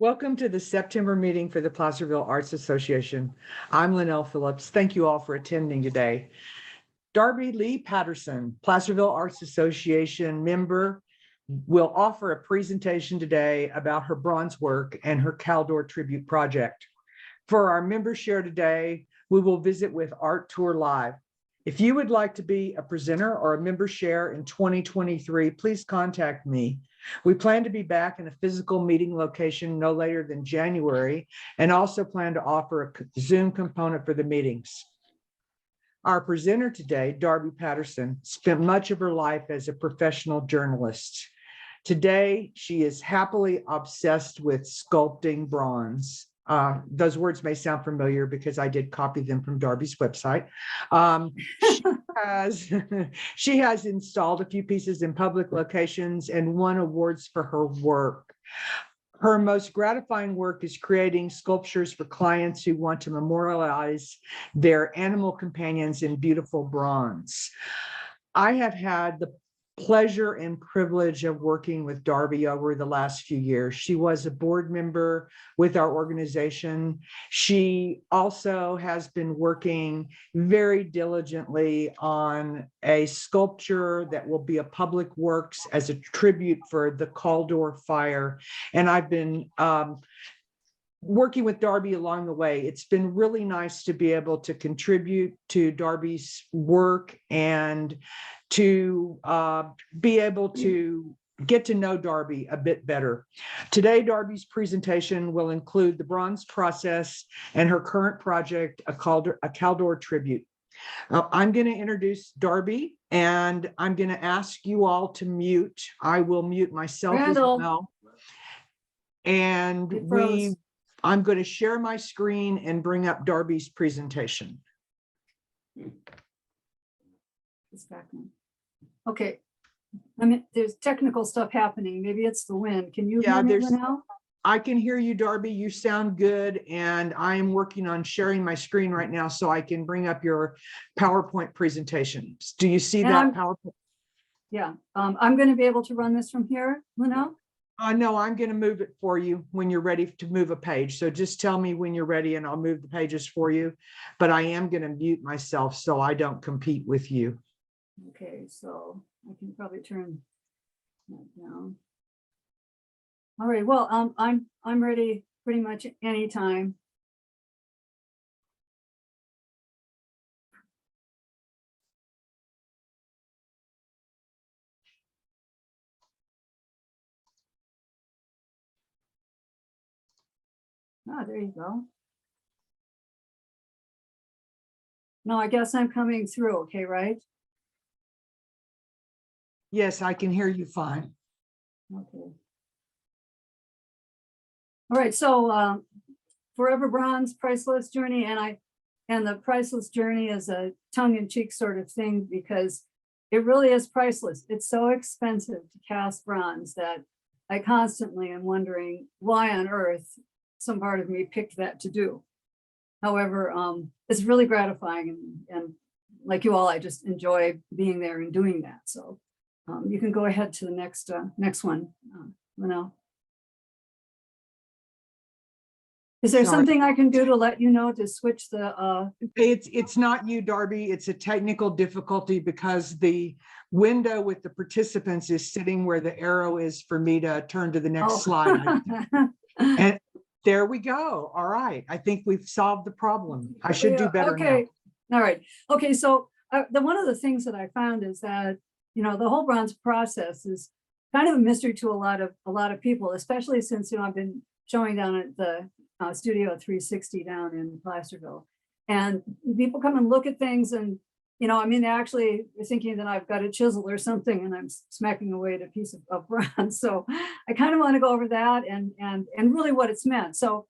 Welcome to the September meeting for the Placerville Arts Association. I'm Linnell Phillips. Thank you all for attending today. Darby Patterson, Placerville Arts Association member, will offer a presentation today about her bronze work and her Caldor Tribute project. For our member share today, we will visit with Art Tour Live. If you would like to be a presenter or a member share in 2023, please contact me. We plan to be back in a physical meeting location no later than January, and also plan to offer a Zoom component for the meetings. Our presenter today, Darby Patterson, spent much of her life as a professional journalist. Today, she is happily obsessed with sculpting bronze. Those words may sound familiar because I did copy them from Darby's website. She has installed a few pieces in public locations and won awards for her work. Her most gratifying work is creating sculptures for clients who want to memorialize their animal companions in beautiful bronze. I have had the pleasure and privilege of working with Darby over the last few years. She was a board member with our organization. She also has been working very diligently on a sculpture that will be a public works as a tribute for the Caldor fire. And I've been working with Darby along the way. It's been really nice to be able to contribute to Darby's work and to be able to get to know Darby a bit better. Today, Darby's presentation will include the bronze process and her current project, a Caldor Tribute. I'm going to introduce Darby, and I'm going to ask you all to mute. I will mute myself as well. And I'm going to share my screen and bring up Darby's presentation. Okay. I mean, there's technical stuff happening. Maybe it's the wind. Can you hear me now? I can hear you, Darby. You sound good. And I am working on sharing my screen right now so I can bring up your PowerPoint presentation. Do you see that PowerPoint? Yeah. I'm going to be able to run this from here, Linnell? No, I'm going to move it for you when you're ready to move a page. So just tell me when you're ready and I'll move the pages for you. But I am going to mute myself so I don't compete with you. Okay, so I can probably turn that down. All right, well, I'm ready pretty much anytime. Ah, there you go. No, I guess I'm coming through, okay, right? Yes, I can hear you fine. Okay. All right, so Forever Bronze, Priceless Journey, and the Priceless Journey is a tongue-in-cheek sort of thing because it really is priceless. It's so expensive to cast bronze that I constantly am wondering why on earth some part of me picked that to do. However, it's really gratifying, and like you all, I just enjoy being there and doing that. So you can go ahead to the next one, Linnell. Is there something I can do to let you know to switch the? It's not you, Darby. It's a technical difficulty because the window with the participants is sitting where the arrow is for me to turn to the next slide. And there we go. All right. I think we've solved the problem. I should do better. Okay. Now. All right. Okay. So one of the things that I found is that, you know, the whole bronze process is kind of a mystery to a lot of people, especially since, you know, I've been showing down at the Studio 360 down in Placerville, and people come and look at things, and you know, I mean, they actually are thinking that I've got a chisel or something, and I'm smacking away at a piece of bronze. So I kind of want to go over that and really what it's meant. So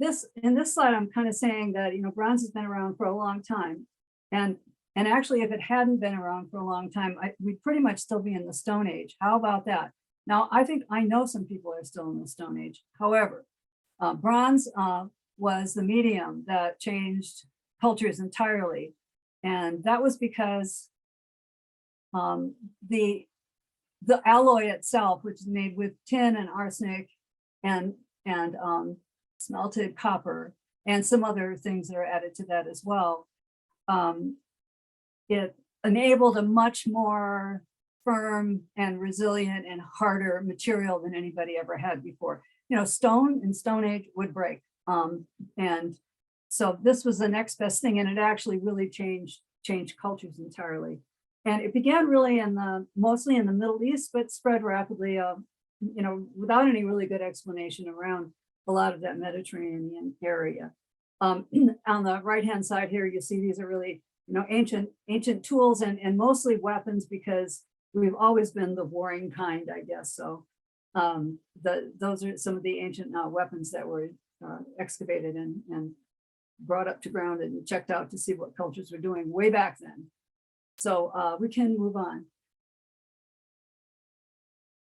in this slide, I'm kind of saying that, you know, bronze has been around for a long time, and actually, if it hadn't been around for a long time, we'd pretty much still be in the Stone Age. How about that? Now, I know some people are still in the Stone Age. However, bronze was the medium that changed cultures entirely. And that was because the alloy itself, which is made with tin and arsenic and and smelted copper and some other things that are added to that as well. It enabled a much more firm and resilient and harder material than anybody ever had before. You know, stone in Stone Age would break. And so this was the next best thing, and it actually really changed cultures entirely. And it began really mostly in the Middle East, but spread rapidly, you know, without any really good explanation around a lot of that Mediterranean area. On the right-hand side here, you see these are really, you know, ancient tools and mostly weapons, because we've always been the warring kind, I guess. So those are some of the ancient weapons that were excavated and brought up to ground and checked out to see what cultures were doing way back then. So we can move on.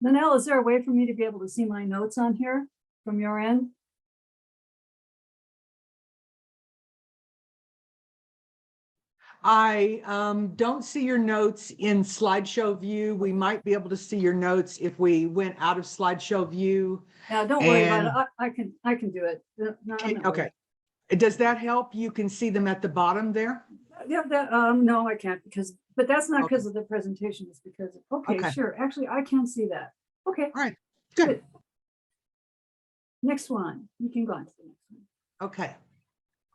Linnell, is there a way for me to be able to see my notes on here from your end? I don't see your notes in slideshow view. We might be able to see your notes if we went out of slideshow view. Yeah, don't worry about it. I can do it. No, okay. Does that help? You can see them at the bottom there? Yeah, no, I can't, but that's not because of the presentation. It's because okay, sure. Actually, I can see that. Okay. All right. Good. Next one. You can go on to the next one. Okay.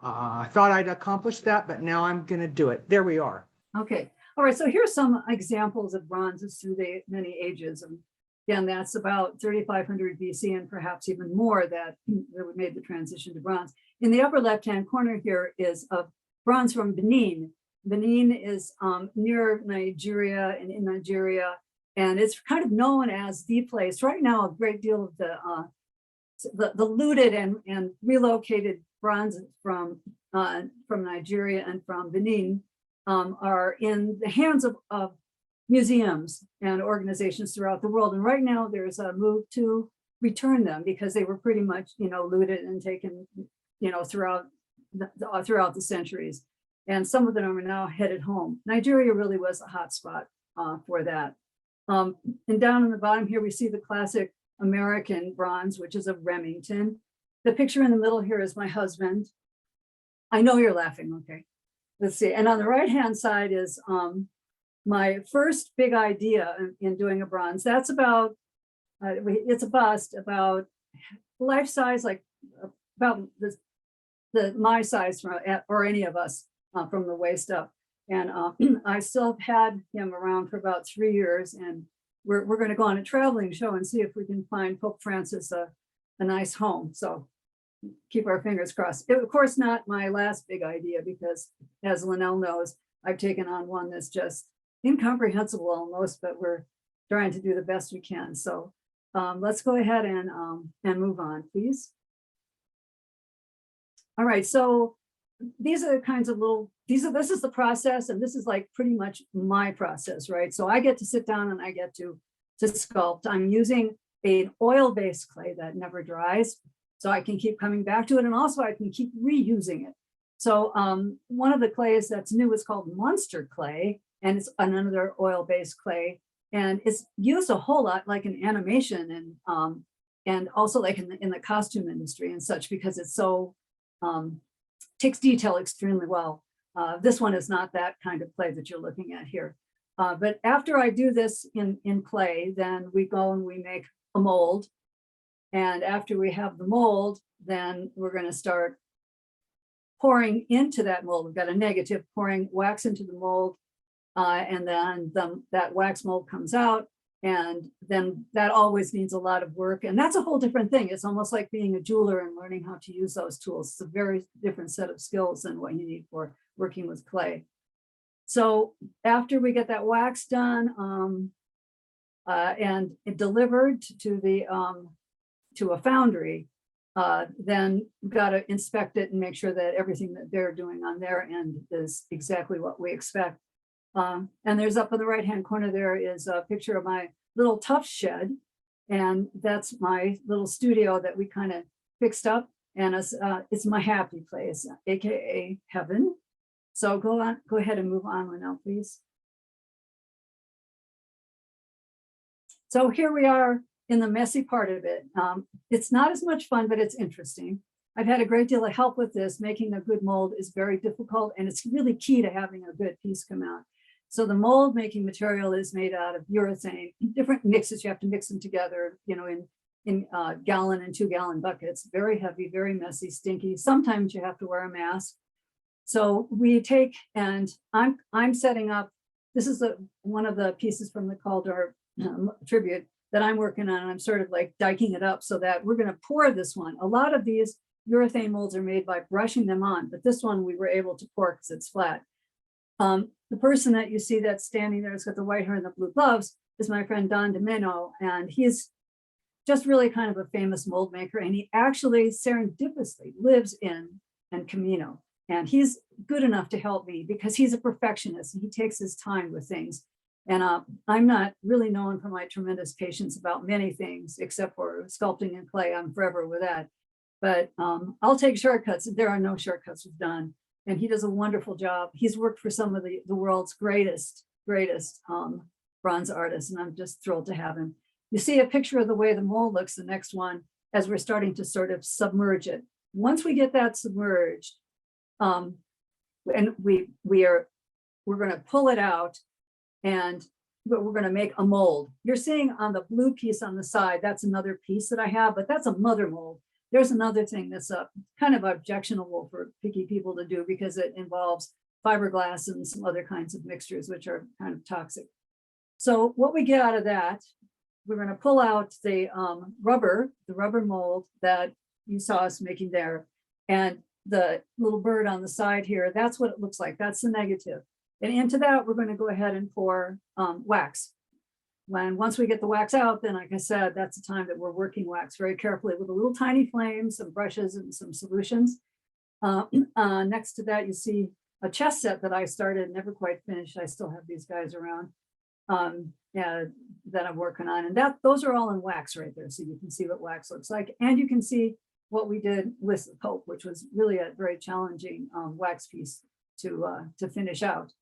I thought I'd accomplished that, but now I'm going to do it. There we are. Okay. All right. So here's some examples of bronzes through the many ages. And again, that's about 3,500 BC and perhaps even more that we made the transition to bronze. In the upper left-hand corner here is a bronze from Benin. Benin is near Nigeria and in Nigeria, and it's kind of known as the place. Right now, a great deal of the looted and relocated bronzes from Nigeria and from Benin are in the hands of museums and organizations throughout the world. And right now there's a move to return them because they were pretty much, you know, looted and taken, you know, throughout the centuries. And some of them are now headed home. Nigeria really was a hot spot for that. And down in the bottom here, we see the classic American bronze, which is of Remington. The picture in the middle here is my husband. I know you're laughing, okay. Let's see, and on the right-hand side is my first big idea in doing a bronze. That's about, it's a bust about life size, like about my size or any of us from the waist up. And I still have had him around for about 3 years, and we're going to go on a traveling show and see if we can find Pope Francis a nice home. So keep our fingers crossed. Of course, not my last big idea, because as Linnell knows, I've taken on one that's just incomprehensible almost, but we're trying to do the best we can. So let's go ahead and move on, please. All right, so these are the kinds of this is the process, and this is like pretty much my process, right? So I get to sit down and I get to sculpt. I'm using an oil-based clay that never dries, so I can keep coming back to it, and also I can keep reusing it. So one of the clays that's new is called Monster Clay, and it's another oil-based clay, and it's used a whole lot like in animation and also like in the costume industry and such, because it's so takes detail extremely well. This one is not that kind of clay that you're looking at here. But after I do this in clay, then we go and we make a mold. And after we have the mold, then we're going to start pouring into that mold. We've got a negative, pouring wax into the mold, and then that wax mold comes out, and then that always needs a lot of work. And that's a whole different thing. It's almost like being a jeweler and learning how to use those tools. It's a very different set of skills than what you need for working with clay. So after we get that wax done and delivered to a foundry, then we've got to inspect it and make sure that everything that they're doing on their end is exactly what we expect. And there's up in the right-hand corner, there is a picture of my little tough shed. And that's my little studio that we kind of fixed up. And it's my happy place, AKA heaven. So go ahead and move on now, please. So here we are in the messy part of it. It's not as much fun, but it's interesting. I've had a great deal of help with this. Making a good mold is very difficult, and it's really key to having a good piece come out. So the mold making material is made out of urethane, different mixes. You have to mix them together, you know, in gallon and 2 gallon buckets. Very heavy, very messy, stinky. Sometimes you have to wear a mask. So we take, and I'm setting up, this is one of the pieces from the Caldor Tribute that I'm working on. I'm sort of like diking it up so that we're going to pour this one. A lot of these urethane molds are made by brushing them on, but this one we were able to pour because it's flat. The person that you see that's standing there, has got the white hair and the blue gloves, is my friend Don Domeno, and he's just really kind of a famous mold maker, and he actually serendipitously lives in Camino, and he's good enough to help me because he's a perfectionist and he takes his time with things. And I'm not really known for my tremendous patience about many things, except for sculpting and clay. I'm forever with that. But I'll take shortcuts. There are no shortcuts with Don, and he does a wonderful job. He's worked for some of the world's greatest bronze artists, and I'm just thrilled to have him. You see a picture of the way the mold looks, the next one, as we're starting to sort of submerge it. Once we get that submerged, and we're going to pull it out, and we're going to make a mold. You're seeing on the blue piece on the side, that's another piece that I have, but that's a mother mold. There's another thing that's kind of objectionable for picky people to do because it involves fiberglass and some other kinds of mixtures, which are kind of toxic. So what we get out of that, we're going to pull out the rubber mold that you saw us making there. And the little bird on the side here, that's what it looks like. That's the negative. And into that, we're going to go ahead and pour wax. Once we get the wax out, then like I said, that's the time that we're working wax very carefully with a little tiny flame, some brushes and some solutions. Next to that, you see a chess set that I started, never quite finished. I still have these guys around that I'm working on. And those are all in wax right there. So you can see what wax looks like. And you can see what we did with the Pope, which was really a very challenging wax piece to finish out.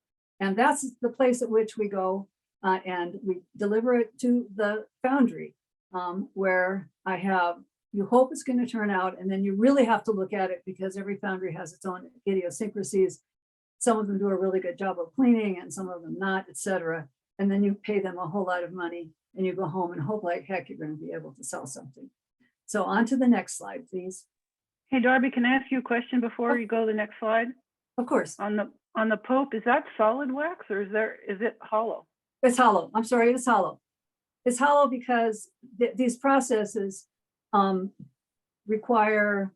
And that's the place at which we go and we deliver it to the foundry where you hope it's going to turn out, and then you really have to look at it because every foundry has its own idiosyncrasies. Some of them do a really good job of cleaning and some of them not, etc. And then you pay them a whole lot of money and you go home and hope like heck you're going to be able to sell something. So on to the next slide, please. Hey, Darby, can I ask you a question before you go to the next slide? Of course. On the Pope, is that solid wax or is it hollow? It's hollow. I'm sorry, it's hollow. It's hollow because these processes require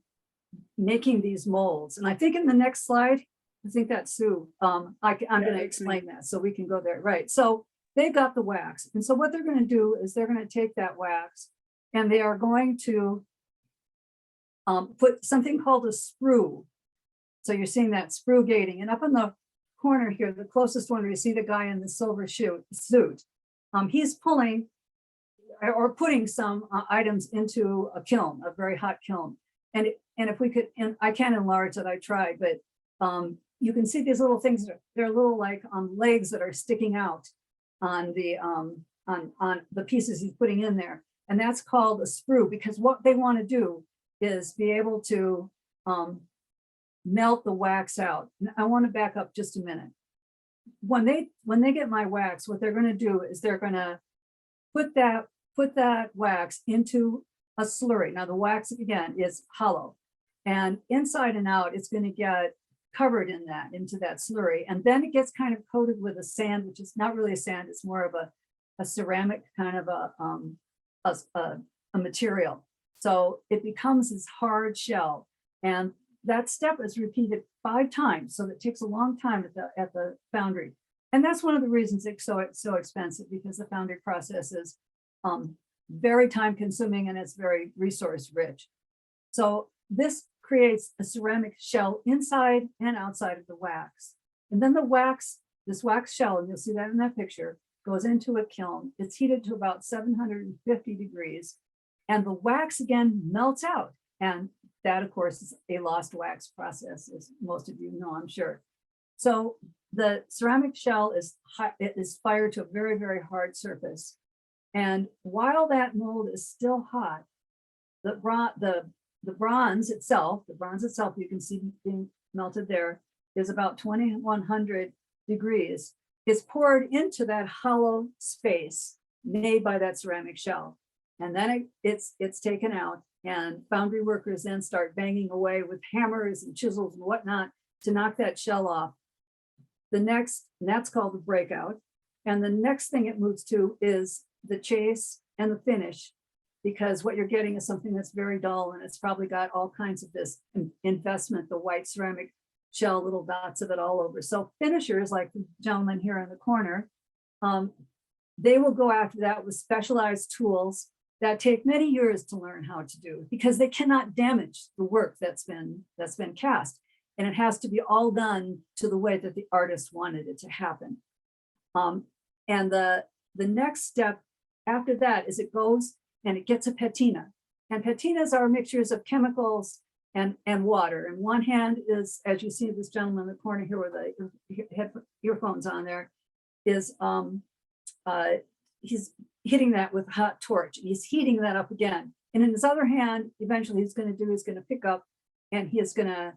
making these molds. And I think in the next slide, I think that's Sue. I'm going to explain that so we can go there. Right. So they've got the wax. And so what they're going to do is they're going to take that wax and they are going to put something called a sprue. So you're seeing that sprue gating. And up in the corner here, the closest one where you see the guy in the silver suit, he's pulling or putting some items into a kiln, a very hot kiln. And if we could, and I can't enlarge it, I tried, but you can see these little things. They're little like legs that are sticking out on the pieces he's putting in there. And that's called a sprue because what they want to do is be able to melt the wax out. I want to back up just a minute. When they get my wax, what they're going to do is they're going to put that wax into a slurry. Now the wax again is hollow, and inside and out it's going to get covered into that slurry, and then it gets kind of coated with a sand, which is not really a sand. It's more of a ceramic kind of a material. So it becomes this hard shell, and that step is repeated 5 times. So it takes a long time at the foundry. And that's one of the reasons it's so expensive, because the foundry process is very time consuming and it's very resource rich. So this creates a ceramic shell inside and outside of the wax. And then this wax shell, and you'll see that in that picture, goes into a kiln. It's heated to about 750 degrees. And the wax again melts out. And that, of course, is a lost wax process, as most of you know, I'm sure. So the ceramic shell is fired to a very, very hard surface. And while that mold is still hot, the bronze itself, you can see being melted there, is about 2100 degrees. It's poured into that hollow space made by that ceramic shell. And then it's taken out, and foundry workers then start banging away with hammers and chisels and whatnot to knock that shell off. And that's called the breakout. And the next thing it moves to is the chase and the finish, because what you're getting is something that's very dull, and it's probably got all kinds of this investment, the white ceramic shell, little dots of it all over. So finishers, like the gentleman here in the corner, they will go after that with specialized tools that take many years to learn how to do, because they cannot damage the work that's been cast. And it has to be all done to the way that the artist wanted it to happen. And the next step after that is it goes and it gets a patina. And patinas are mixtures of chemicals and water. And one hand is, as you see this gentleman in the corner here with the earphones on there, is he's hitting that with a hot torch, and he's heating that up again. And in his other hand, eventually he's going to pick up and he is going to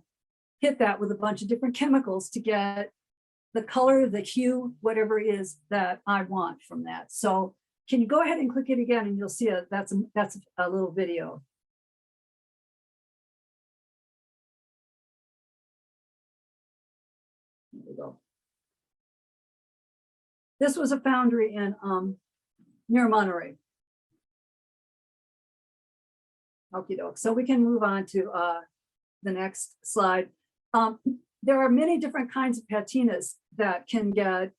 hit that with a bunch of different chemicals to get the color, the hue, whatever it is that I want from that. So can you go ahead and click it again, and you'll see that's a little video. There we go. This was a foundry in near Monterey. Okie doke. So we can move on to the next slide. There are many different kinds of patinas that can get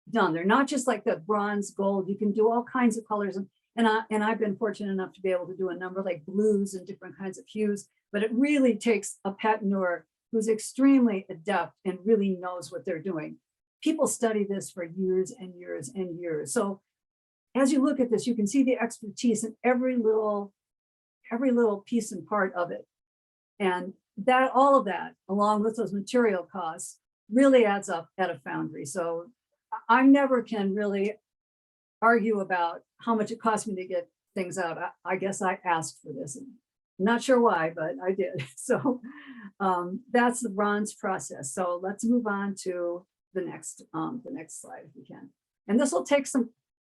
done. They're not just like the bronze, gold. You can do all kinds of colors. And I've been fortunate enough to be able to do a number like blues and different kinds of hues, but it really takes a patineur who's extremely adept and really knows what they're doing. People study this for years and years and years. So as you look at this, you can see the expertise in every little piece and part of it. And that, all of that, along with those material costs, really adds up at a foundry. So I never can really argue about how much it cost me to get things out. I guess I asked for this. I'm not sure why, but I did. So that's the bronze process. So let's move on to the next slide if we can. And this will take some,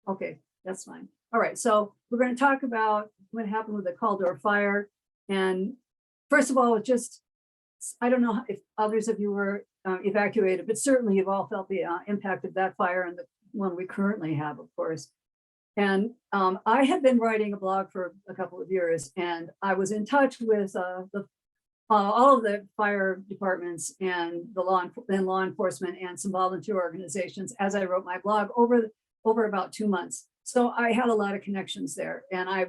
okay, that's fine. All right, so we're going to talk about what happened with the Caldor fire. And first of all, just, I don't know if others of you were evacuated, but certainly you've all felt the impact of that fire and the one we currently have, of course. And I had been writing a blog for a couple of years, and I was in touch with all of the fire departments and the law enforcement and some volunteer organizations as I wrote my blog over about 2 months. So I had a lot of connections there, and I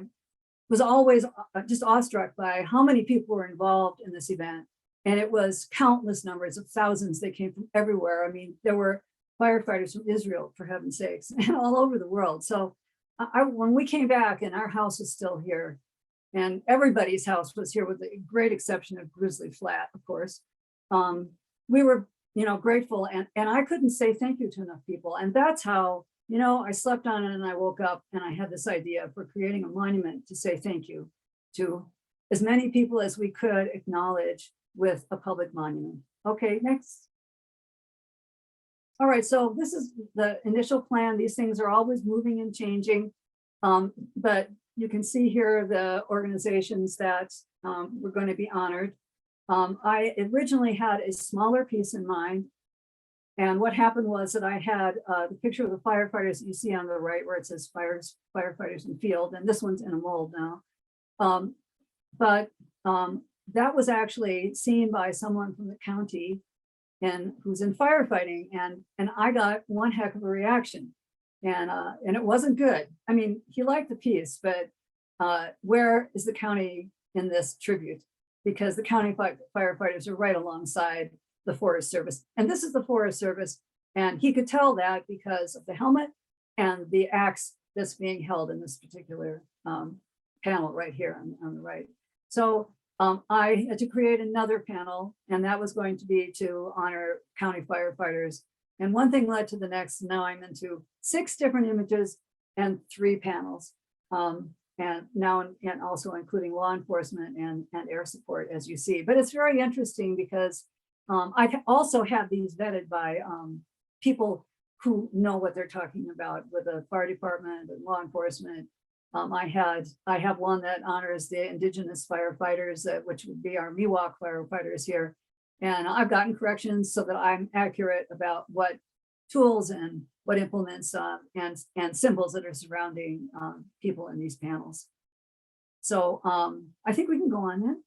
was always just awestruck by how many people were involved in this event. And it was countless numbers of thousands that came from everywhere. I mean, there were firefighters from Israel, for heaven's sakes, and all over the world. So when we came back and our house was still here, and everybody's house was here with the great exception of Grizzly Flat, of course, we were, grateful. And I couldn't say thank you to enough people. And that's how, I slept on it and I woke up and I had this idea for creating a monument to say thank you to as many people as we could acknowledge with a public monument. Okay, next. All right, so this is the initial plan. These things are always moving and changing, but you can see here the organizations that were going to be honored. I originally had a smaller piece in mind. And what happened was that I had the picture of the firefighters that you see on the right where it says firefighters in field, and this one's in a mold now. But that was actually seen by someone from the county and who's in firefighting, and I got one heck of a reaction, and it wasn't good. I mean, he liked the piece, but where is the county in this tribute? Because the county firefighters are right alongside the Forest Service, and this is the Forest Service, and he could tell that because of the helmet and the axe that's being held in this particular panel right here on the right. So I had to create another panel, and that was going to be to honor county firefighters. And one thing led to the next. Now I'm into 6 different images, and 3 panels. And now, and also including law enforcement and air support, as you see. But it's very interesting because I also have these vetted by people who know what they're talking about with the fire department and law enforcement. I have one that honors the indigenous firefighters, which would be our Miwok firefighters here. And I've gotten corrections so that I'm accurate about what tools and what implements and symbols that are surrounding people in these panels. So I think we can go on then.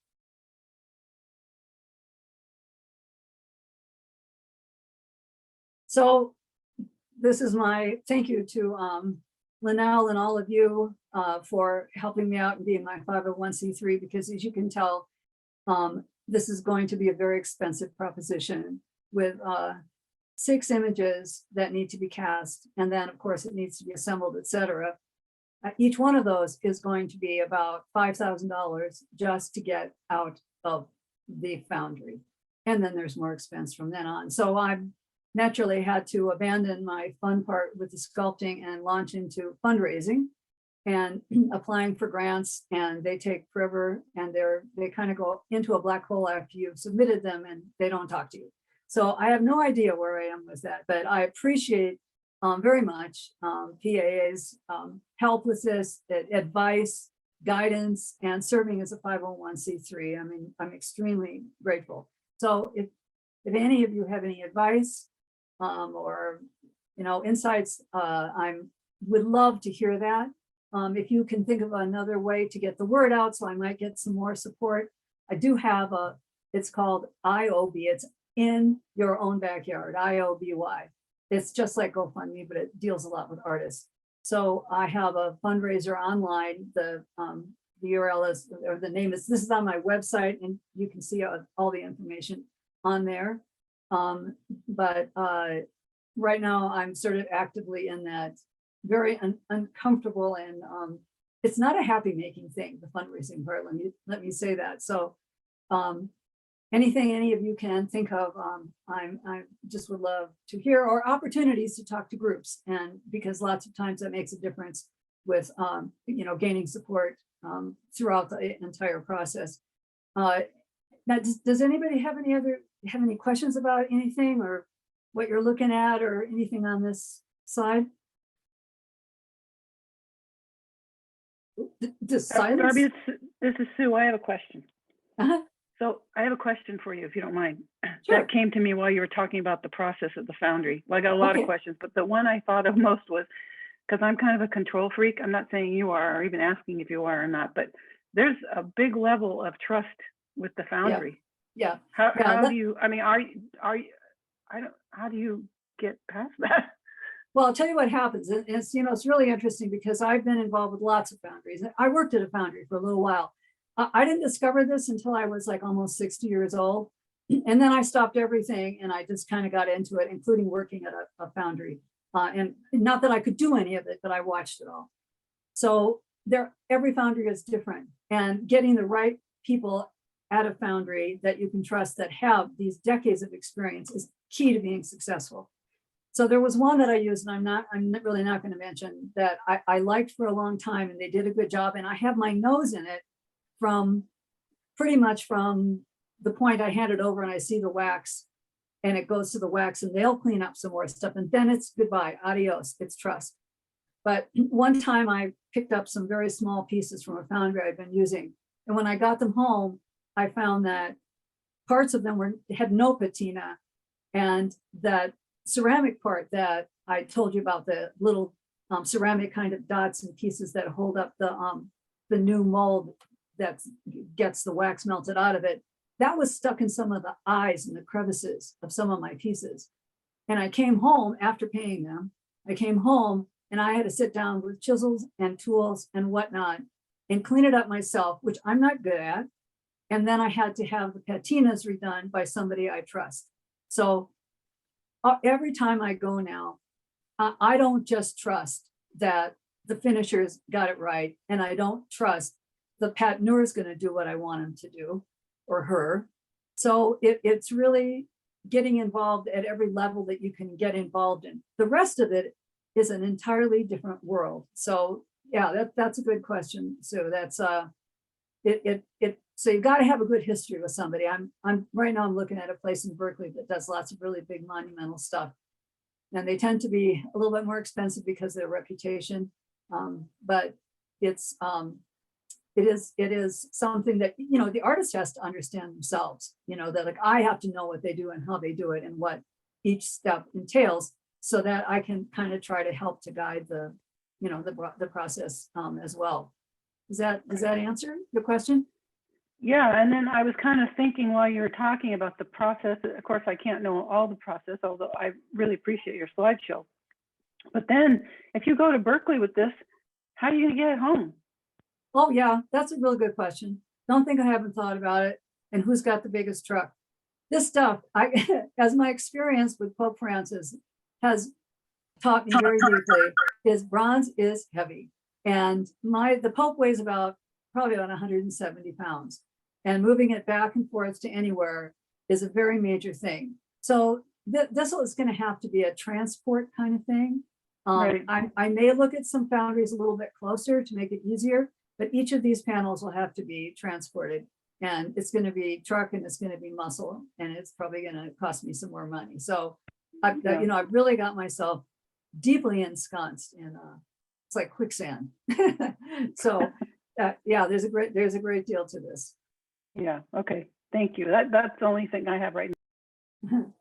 So this is my thank you to Linnell and all of you for helping me out and being my 501c3, because as you can tell, this is going to be a very expensive proposition with 6 images that need to be cast. And then of course it needs to be assembled, etc. Each one of those is going to be about $5,000 just to get out of the foundry. And then there's more expense from then on. So I've naturally had to abandon my fun part with the sculpting and launch into fundraising and applying for grants, and they take forever, and they kind of go into a black hole after you've submitted them and they don't talk to you. So I have no idea where I am with that, but I appreciate very much PAA's help with this, advice, guidance, and serving as a 501c3. I mean, I'm extremely grateful. So if any of you have any advice or insights, I would love to hear that. If you can think of another way to get the word out, so I might get some more support. I do have it's called IOB. It's in your own backyard, IOBY. It's just like GoFundMe, but it deals a lot with artists. So I have a fundraiser online. The URL is, or the name is, this is on my website, and you can see all the information on there. But right now I'm sort of actively in that very uncomfortable, and it's not a happy making thing, the fundraising part, let me say that. So anything any of you can think of, I just would love to hear, or opportunities to talk to groups, and because lots of times that makes a difference with gaining support throughout the entire process. Now, does anybody have any questions about anything, or what you're looking at, or anything on this slide? Darby, this is Sue. I have a question. Uh-huh. So I have a question for you, if you don't mind. Sure. That came to me while you were talking about the process of the foundry. Well, I got a lot Okay. of questions, but the one I thought of most was, because I'm kind of a control freak. I'm not saying you are, or even asking if you are or not, but there's a big level of trust with the foundry. Yeah. How do you, I mean, how do you get past that? Well, I'll tell you what happens. It's really interesting because I've been involved with lots of foundries. I worked at a foundry for a little while. I didn't discover this until I was like almost 60 years old. And then I stopped everything and I just kind of got into it, including working at a foundry. And not that I could do any of it, but I watched it all. So every foundry is different, and getting the right people at a foundry that you can trust, that have these decades of experience, is key to being successful. So there was one that I used, and I'm really not going to mention, that I liked for a long time, and they did a good job. And I have my nose in it from pretty much from the point I hand it over and I see the wax, and it goes to the wax, and they'll clean up some more stuff, and then it's goodbye, adios, it's trust. But one time I picked up some very small pieces from a foundry I've been using, and when I got them home, I found that parts of them had no patina, and that ceramic part that I told you about, the little ceramic kind of dots and pieces that hold up the new mold that gets the wax melted out of it, that was stuck in some of the eyes and the crevices of some of my pieces. And I came home after paying them. I came home and I had to sit down with chisels and tools and whatnot and clean it up myself, which I'm not good at. And then I had to have the patinas redone by somebody I trust. So every time I go now, I don't just trust that the finishers got it right, and I don't trust the patineur is going to do what I want him to do, or her. So it's really getting involved at every level that you can get involved in. The rest of it is an entirely different world. So yeah, that's a good question. So that's so you've got to have a good history with somebody. I'm right now I'm looking at a place in Berkeley that does lots of really big monumental stuff. And they tend to be a little bit more expensive because of their reputation. But it's it is something that, you know, the artist has to understand themselves, you know, that like I have to know what they do and how they do it and what each step entails, so that I can kind of try to help to guide the, you know, the process as well. Does that answer the question? Yeah, and then I was kind of thinking while you were talking about the process, of course, I can't know all the process, although I really appreciate your slideshow. But then if you go to Berkeley with this, how are you going to get it home? Oh yeah, that's a really good question. Don't think I haven't thought about it. And who's got the biggest truck? This stuff, as my experience with Pope Francis has taught me very deeply, is bronze is heavy. And the Pope weighs probably about 170 pounds. And moving it back and forth to anywhere is a very major thing. So this is going to have to be a transport kind of thing. Right. I may look at some foundries a little bit closer to make it easier, but each of these panels will have to be transported, and it's going to be truck and it's going to be muscle, and it's probably going to cost me some more money. So I've really got myself deeply ensconced in it's like quicksand. So yeah, there's a great deal to this. Yeah. Okay. Thank you. That's the only thing I have right now.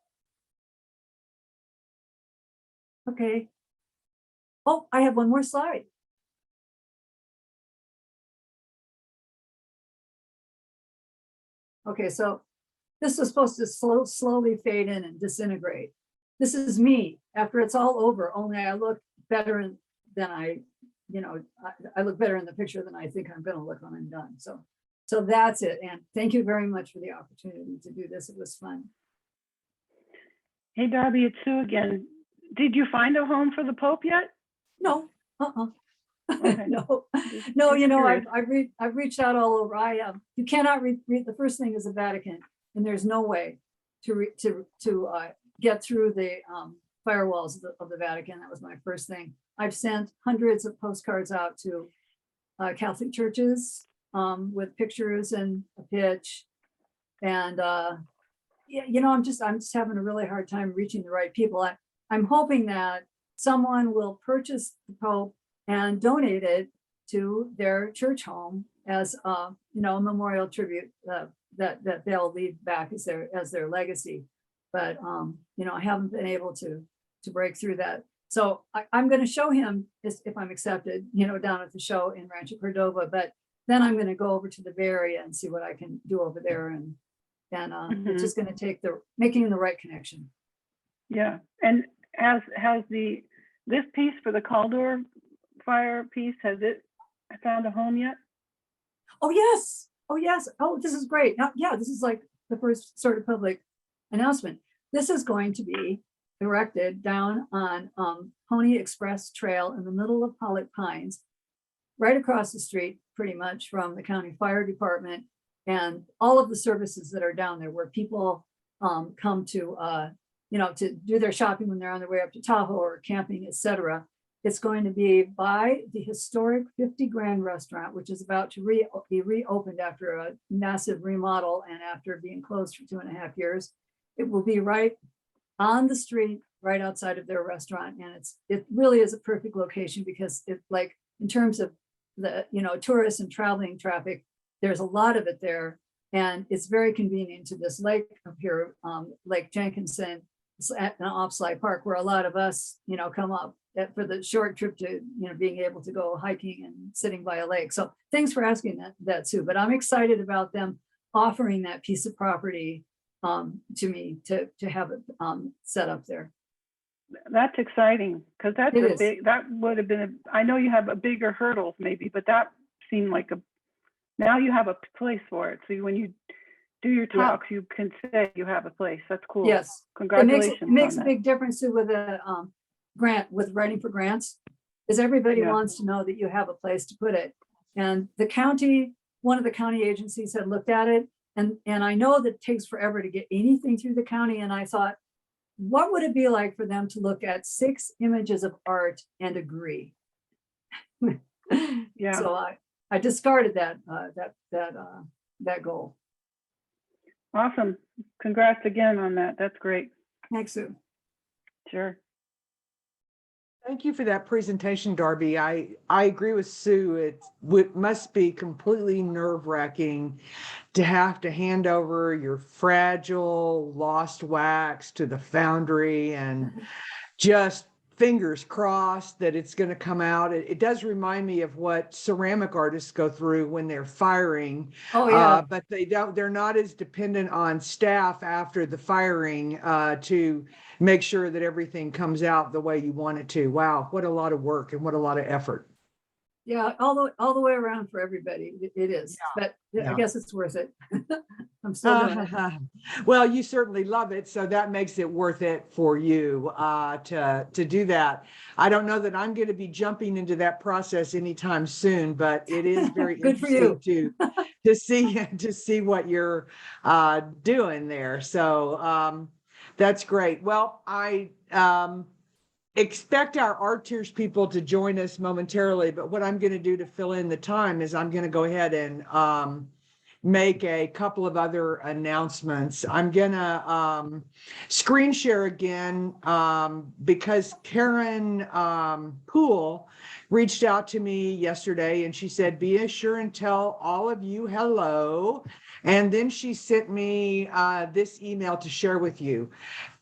Okay. Oh, I have one more slide. Okay, so this is supposed to slowly fade in and disintegrate. This is me after it's all over, only I look better than I look better in the picture than I think I'm going to look when I'm done. So that's it. And thank you very much for the opportunity to do this. It was fun. Hey, Darby, it's Sue again. Did you find a home for the Pope yet? No, Okay. no, you know, I've reached out all over. You cannot read the first thing is the Vatican, and there's no way to get through the firewalls of the Vatican. That was my first thing. I've sent hundreds of postcards out to Catholic churches with pictures and a pitch, and yeah, you know, I'm just having a really hard time reaching the right people. I'm hoping that someone will purchase the Pope and donate it to their church home as a memorial tribute that they'll leave back as their legacy. But I haven't been able to break through that. So I'm going to show him if I'm accepted, down at the show in Rancho Cordova. But then I'm going to go over to the Bay Area and see what I can do over there, and it's just going to take making the right connection. Yeah, and has this piece for the Caldor fire piece, has it found a home yet? Oh yes, oh this is great. Now, yeah, this is like the first sort of public announcement. This is going to be erected down on Pony Express Trail in the middle of Pollock Pines, right across the street pretty much from the county fire department and all of the services that are down there, where people come to do their shopping when they're on their way up to Tahoe or camping, etc. It's going to be by the historic 50 Grand restaurant, which is about to be reopened after a massive remodel and after being closed for 2.5 years. It will be right on the street, right outside of their restaurant. And it really is a perfect location because it, like, in terms of the, tourists and traveling traffic, there's a lot of it there. And it's very convenient to this lake up here, Lake Jenkinson, at Offslide Park, where a lot of us, come up for the short trip to, being able to go hiking and sitting by a lake. So thanks for asking that Sue, but I'm excited about them offering that piece of property to me to have it set up there. That's exciting, because that would have been I know you have a bigger hurdles maybe, but that seemed like now you have a place for it. So when you do your talks, you can say you have a place. That's cool. Yes. Congratulations. It makes a big difference too with a with writing for grants, is everybody wants to know that you have a place to put it. And the county, one of the county agencies had looked at it, and I know that it takes forever to get anything through the county. And I thought, what would it be like for them to look at 6 images of art and agree? Yeah. So I discarded that goal. Awesome. Congrats again on that. That's great. Thanks, Sue. Sure. Thank you for that presentation, Darby. I agree with Sue. It must be completely nerve-wracking to have to hand over your fragile lost wax to the foundry and just fingers crossed that it's going to come out. It does remind me of what ceramic artists go through when they're firing. Oh, yeah. But they're not as dependent on staff after the firing to make sure that everything comes out the way you want it to. Wow, what a lot of work and what a lot of effort. Yeah, all the way around for everybody. It is, but Yeah. I guess it's worth it. I'm still doing it. Well, you certainly love it, so that makes it worth it for you to do that. I don't know that I'm going to be jumping into that process anytime soon, but it is very Good for interesting to see what you're doing there. So that's great. Well, I expect our Art Tears people to join us momentarily, but what I'm going to do to fill in the time is I'm going to go ahead and make a couple of other announcements. I'm going to screen share again because Karen Poole reached out to me yesterday and she said, be sure and tell all of you hello. And then she sent me this email to share with you.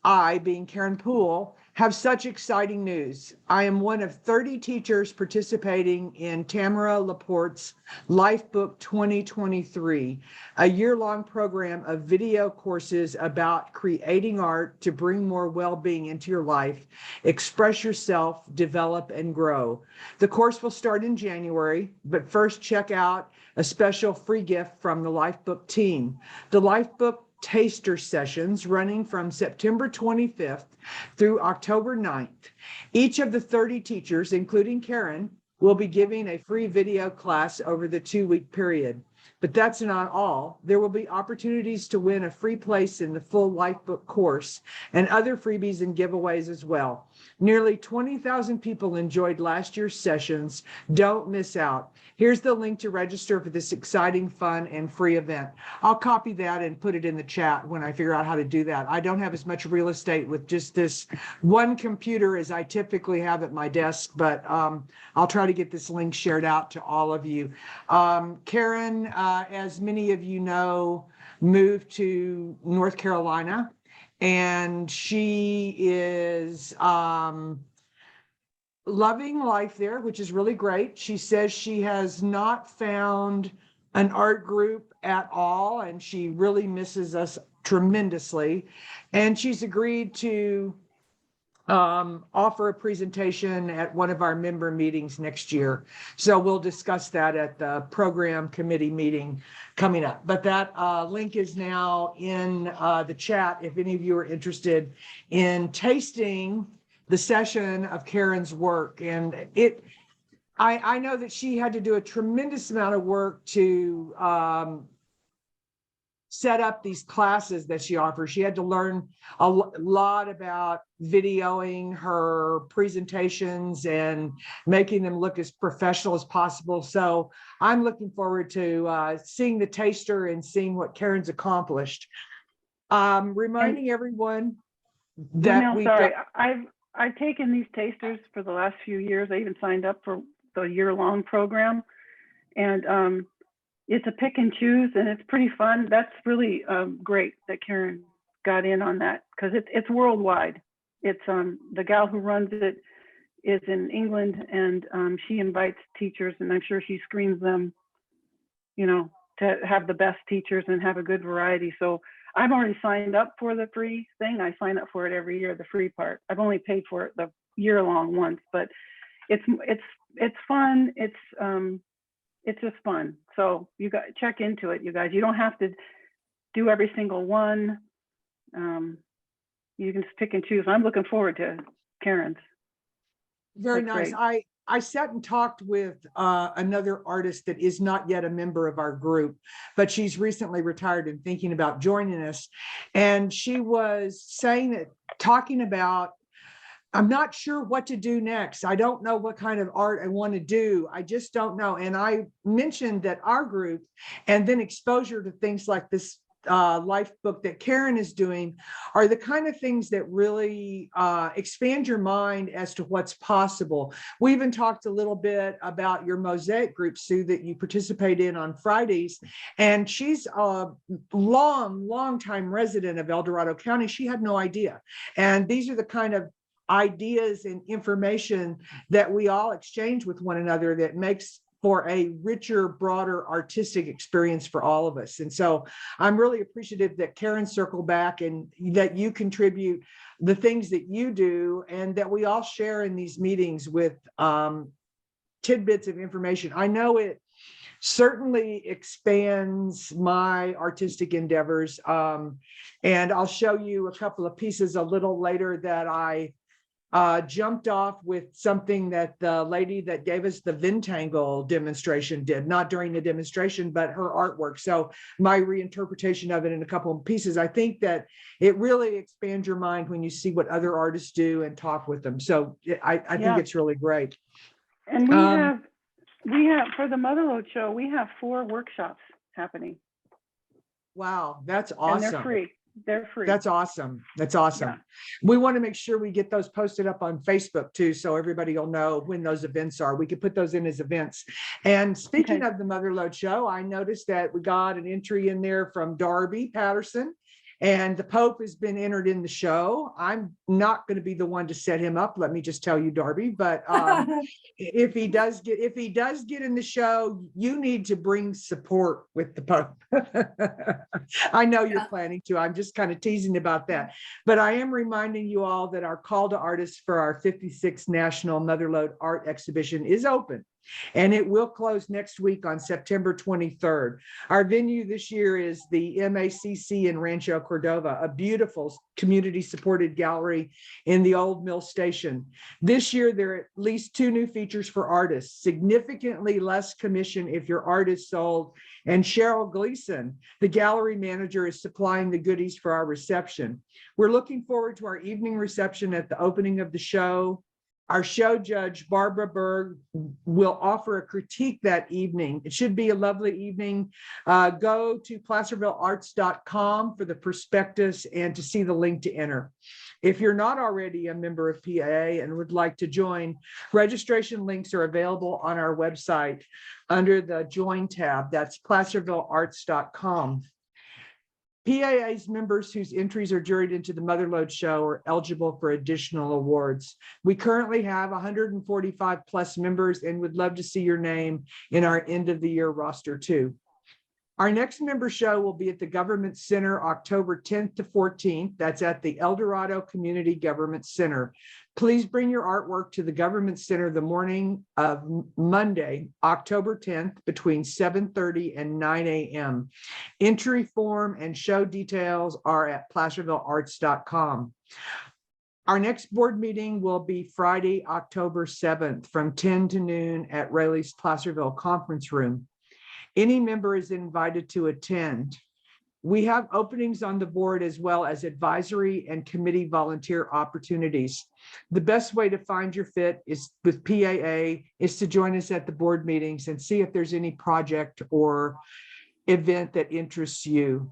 I, being Karen Poole, have such exciting news. I am one of 30 teachers participating in Tamara Laporte's Lifebook 2023, a year-long program of video courses about creating art to bring more well-being into your life, express yourself, develop, and grow. The course will start in January, but first check out a special free gift from the Lifebook team. The Lifebook taster sessions running from September 25th through October 9th. Each of the 30 teachers, including Karen, will be giving a free video class over the 2-week period. But that's not all. There will be opportunities to win a free place in the full Lifebook course and other freebies and giveaways as well. Nearly 20,000 people enjoyed last year's sessions. Don't miss out. Here's the link to register for this exciting, fun, and free event. I'll copy that and put it in the chat when I figure out how to do that. I don't have as much real estate with just this one computer as I typically have at my desk, but I'll try to get this link shared out to all of you. Karen, as many of you know, moved to North Carolina, and she is loving life there, which is really great. She says she has not found an art group at all, and she really misses us tremendously. And she's agreed to offer a presentation at one of our member meetings next year. So we'll discuss that at the program committee meeting coming up. But that link is now in the chat if any of you are interested in tasting the session of Karen's work. And I know that she had to do a tremendous amount of work to set up these classes that she offers. She had to learn a lot about videoing her presentations and making them look as professional as possible. So I'm looking forward to seeing the taster and seeing what Karen's accomplished. Reminding everyone that I've taken these tasters for the last few years. I even signed up for the year-long program, and it's a pick and choose, and it's pretty fun. That's really great that Karen got in on that, because it's worldwide. It's the gal who runs it is in England, and she invites teachers, and I'm sure she screens them, you know, to have the best teachers and have a good variety. So I've already signed up for the free thing. I sign up for it every year, the free part. I've only paid for it the year-long once, but it's fun. It's just fun. So you got check into it, you guys. You don't have to do every single one. You can just pick and choose. I'm looking forward to Karen's. Very nice. Great. I sat and talked with another artist that is not yet a member of our group, but she's recently retired and thinking about joining us. And she was saying that, talking about, I'm not sure what to do next. I don't know what kind of art I want to do. I just don't know. And I mentioned that our group, and then exposure to things like this life book that Karen is doing, are the kind of things that really expand your mind as to what's possible. We even talked a little bit about your mosaic group, Sue, that you participate in on Fridays. And she's a long time resident of El Dorado County. She had no idea. And these are the kind of ideas and information that we all exchange with one another that makes for a richer, broader artistic experience for all of us. And so I'm really appreciative that Karen circled back and that you contribute the things that you do, and that we all share in these meetings with tidbits of information. I know it certainly expands my artistic endeavors. And I'll show you a couple of pieces a little later that I jumped off with something that the lady that gave us the Vintangle demonstration did, not during the demonstration, but her artwork. So my reinterpretation of it in a couple of pieces, I think that it really expands your mind when you see what other artists do and talk with them. So I think it's really great. And we have for the Motherlode show, we have 4 workshops happening. Wow, that's awesome. And they're free. They're free. That's awesome. That's awesome. Yeah. We want to make sure we get those posted up on Facebook too, so everybody will know when those events are. We could put those in as events. And speaking of the Motherlode show, I noticed that we got an entry in there from Darby Patterson, and the Pope has been entered in the show. I'm not going to be the one to set him up, let me just tell you, Darby, but if he does get in the show, you need to bring support with the Pope. I know you're planning to. I'm just kind of teasing about that, but I am reminding you all that our call to artists for our 56th National Motherlode Art Exhibition is open, and it will close next week on September 23rd. Our venue this year is the MACC in Rancho Cordova, a beautiful community-supported gallery in the old mill station. This year, there are at least 2 new features for artists, significantly less commission if your art is sold, and Cheryl Gleason, the gallery manager, is supplying the goodies for our reception. We're looking forward to our evening reception at the opening of the show. Our show judge, Barbara Berg, will offer a critique that evening. It should be a lovely evening. Go to placervillearts.com for the prospectus and to see the link to enter. If you're not already a member of PAA and would like to join, registration links are available on our website under the Join tab. That's placervillearts.com. PAA's members whose entries are juried into the Motherlode show are eligible for additional awards. We currently have 145 plus members and would love to see your name in our end of the year roster too. Our next member show will be at the Government Center October 10th to 14th. That's at the El Dorado Community Government Center. Please bring your artwork to the Government Center the morning of Monday, October 10th, between 7:30 and 9 a.m. Entry form and show details are at placervillearts.com. Our next board meeting will be Friday, October 7th from 10 to noon at Rayleigh's Placerville Conference Room. Any member is invited to attend. We have openings on the board as well as advisory and committee volunteer opportunities. The best way to find your fit is with PAA is to join us at the board meetings and see if there's any project or event that interests you.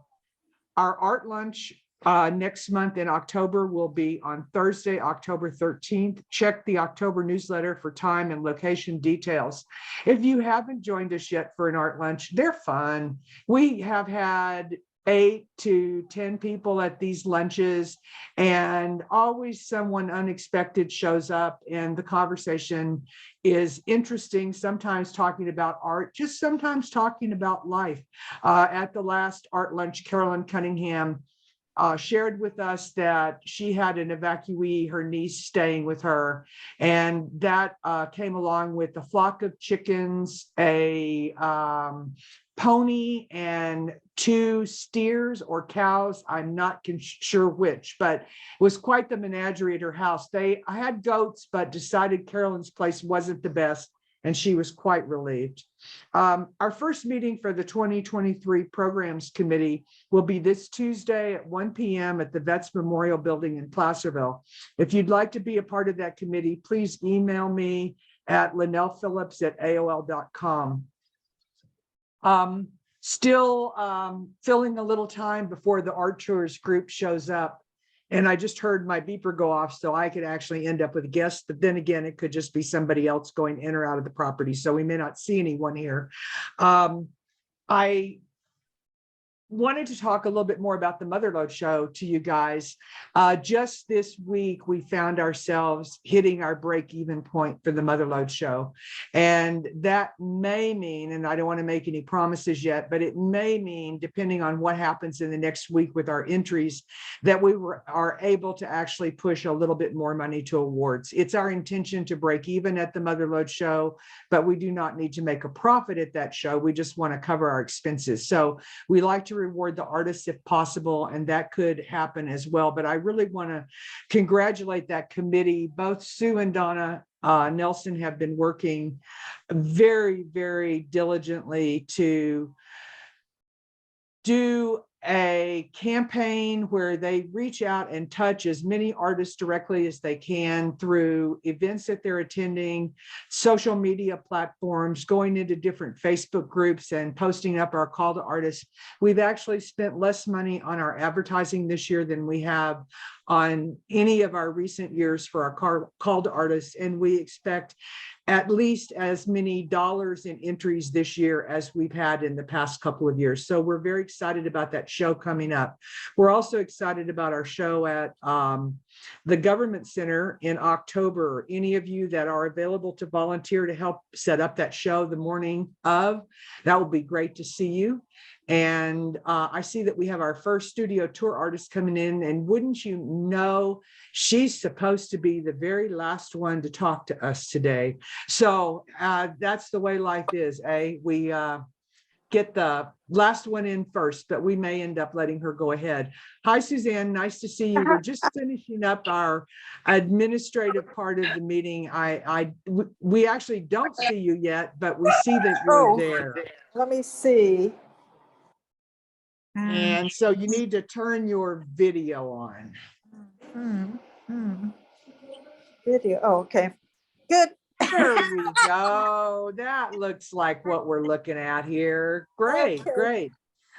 Our art lunch next month in October will be on Thursday, October 13th. Check the October newsletter for time and location details. If you haven't joined us yet for an art lunch, they're fun. We have had 8 to 10 people at these lunches, and always someone unexpected shows up, and the conversation is interesting, sometimes talking about art, just sometimes talking about life. At the last art lunch, Carolyn Cunningham shared with us that she had an evacuee, her niece, staying with her, and that came along with a flock of chickens, a pony, and 2 steers or cows. I'm not sure which, but it was quite the menagerie at her house. I had goats, but decided Carolyn's place wasn't the best, and she was quite relieved. Our first meeting for the 2023 Programs Committee will be this Tuesday at 1 p.m. at the Vets Memorial Building in Placerville. If you'd like to be a part of that committee, please email me at linnellphillips@aol.com. Still filling a little time before the Art Tours group shows up. And I just heard my beeper go off, so I could actually end up with a guest, but then again, it could just be somebody else going in or out of the property. So we may not see anyone here. I wanted to talk a little bit more about the Motherlode Show to you guys. Just this week, we found ourselves hitting our break-even point for the Motherlode Show. And that may mean, and I don't want to make any promises yet, but it may mean, depending on what happens in the next week with our entries, that we are able to actually push a little bit more money to awards. It's our intention to break even at the Motherlode Show, but we do not need to make a profit at that show. We just want to cover our expenses. So we like to reward the artists if possible, and that could happen as well. But I really want to congratulate that committee. Both Sue and Donna Nelson have been working very, very diligently to do a campaign where they reach out and touch as many artists directly as they can through events that they're attending, social media platforms, going into different Facebook groups and posting up our call to artists. We've actually spent less money on our advertising this year than we have on any of our recent years for our call to artists, and we expect at least as many dollars in entries this year as we've had in the past couple of years. So we're very excited about that show coming up. We're also excited about our show at the Government Center in October. Any of you that are available to volunteer to help set up that show the morning of, that will be great to see you. And I see that we have our first studio tour artist coming in, and wouldn't you know, she's supposed to be the very last one to talk to us today. So that's the way life is, eh? We get the last one in first, but we may end up letting her go ahead. Hi, Suzanne, nice to see you. We're just finishing up our administrative part of the meeting. We actually don't see you yet, but we see that you're there. Let me see. And so you need to turn your video on. Video. Oh, okay. Good. There we go. That looks like what we're looking at here. Great, Okay. great.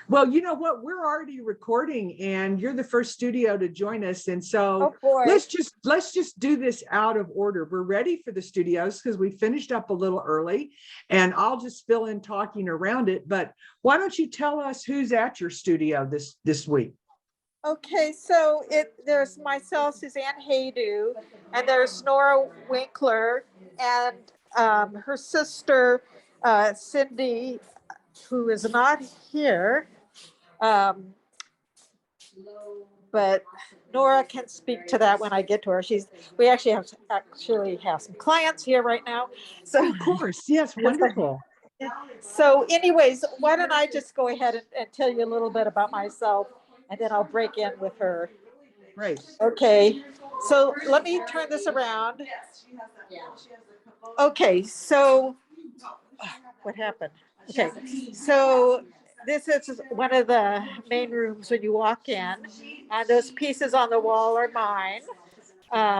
Well, you know what? We're already recording, and you're the first studio to join us. And so Oh boy. let's just do this out of order. We're ready for the studios because we finished up a little early, and I'll just fill in talking around it. But why don't you tell us who's at your studio this week? Okay, so there's myself, Suzanne Haydu, and there's Nora Winkler and her sister Cindy, who is not here. But Nora can speak to that when I get to her. We actually have some clients here right now. So of course, yes, wonderful. So anyways, why don't I just go ahead and tell you a little bit about myself, and then I'll break in with her. Right. Okay, so let me turn this around. Okay, so what happened? Okay, so this is one of the main rooms when you walk in, and those pieces on the wall are mine.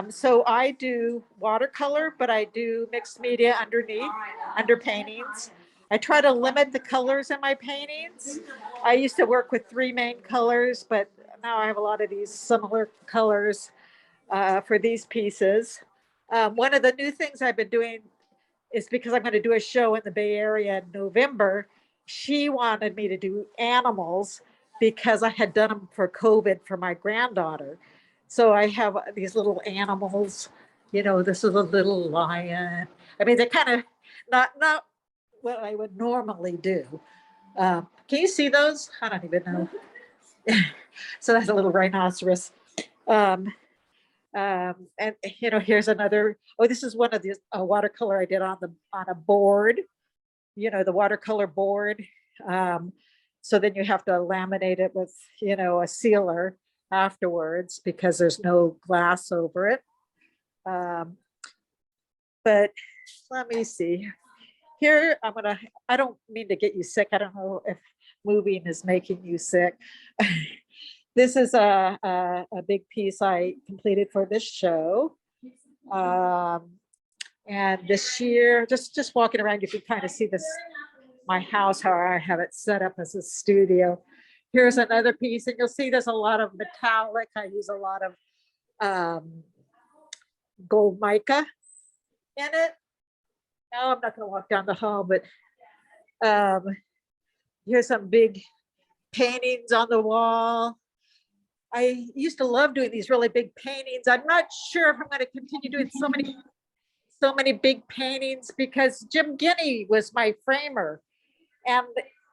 So I do watercolor, but I do mixed media under paintings. I try to limit the colors in my paintings. I used to work with 3 main colors, but now I have a lot of these similar colors for these pieces. One of the new things I've been doing is because I'm going to do a show in the Bay Area in November. She wanted me to do animals because I had done them for COVID for my granddaughter. So I have these little animals, you know, this is a little lion. I mean, they're kind of not what I would normally do. Can you see those? I don't even know. So that's a little rhinoceros. And here's another. Oh, this is one of the watercolor I did on a board. The watercolor board. So then you have to laminate it with a sealer afterwards because there's no glass over it. But let me see. Here, I don't mean to get you sick. I don't know if moving is making you sick. This is a big piece I completed for this show. And this year, just walking around, you can kind of see my house, how I have it set up as a studio. Here's another piece, and you'll see there's a lot of metallic. I use a lot of gold mica in it. Now I'm not going to walk down the hall, but here's some big paintings on the wall. I used to love doing these really big paintings. I'm not sure if I'm going to continue doing so many big paintings because Jim Guinea was my framer, and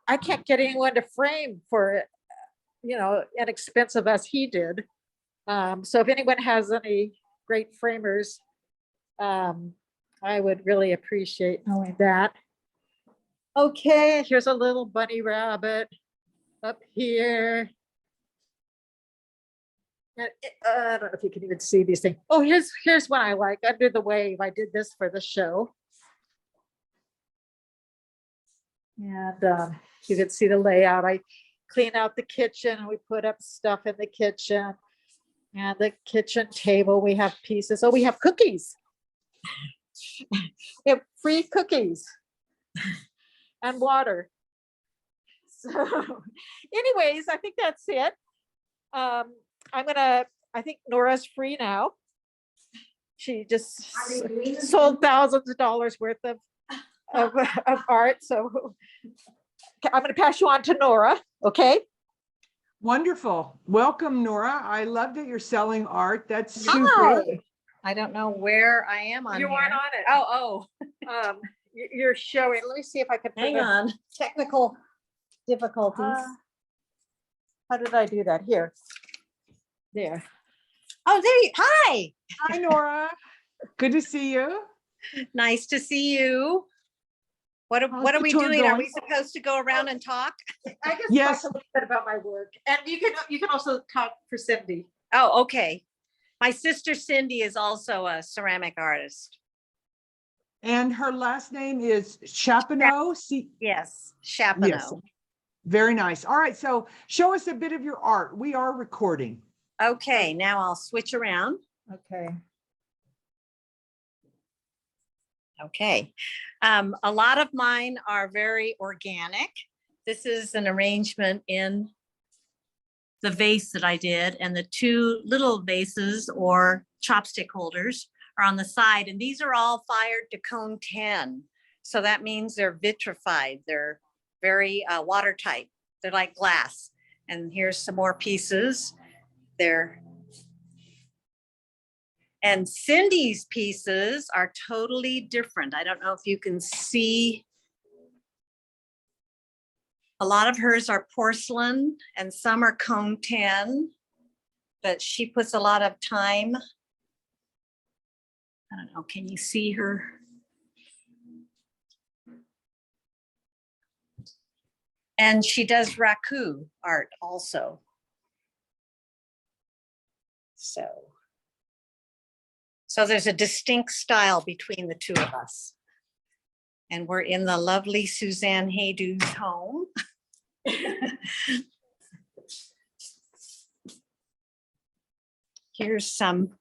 I can't get anyone to frame for inexpensive as he did. So if anyone has any great framers, I would really appreciate knowing that. Okay, here's a little bunny rabbit up here. I don't know if you can even see these things. Oh, here's one I like, Under the Wave. I did this for the show. And you can see the layout. I clean out the kitchen. We put up stuff in the kitchen. And the kitchen table, we have pieces. Oh, we have cookies. We have free cookies and water. So anyways, I think that's it. I think Nora's free now. She just sold thousands of dollars worth of art. So I'm going to pass you on to Nora. Okay. Wonderful. Welcome, Nora. I love that you're selling art. That's super. Hi. I don't know where I am on You here. weren't on it. Oh, You're showing. Let me see if I can. hang on. Technical difficulties. How did I do that? Here. There. Oh, there you, hi. Hi, Nora. Good to see you. Nice to see you. What How's are the we tour doing? Are going? we supposed to go around and talk? I just Yes. talked a little bit about my work, and you can also talk for Cindy. Oh, okay. My sister Cindy is also a ceramic artist. And her last name is Chapino. Yes, Chapino. Yes. Very nice. All right. So show us a bit of your art. We are recording. Okay, now I'll switch around. Okay. Okay. A lot of mine are very organic. This is an arrangement in the vase that I did, and the two little vases or chopstick holders are on the side, and these are all fired to cone 10. So that means they're vitrified. They're very watertight. They're like glass. And here's some more pieces. And Cindy's pieces are totally different. I don't know if you can see. A lot of hers are porcelain and some are cone 10, but she puts a lot of time. I don't know, can you see her? And she does raku art also. So there's a distinct style between the two of us. And we're in the lovely Suzanne Haydew's home. Here's some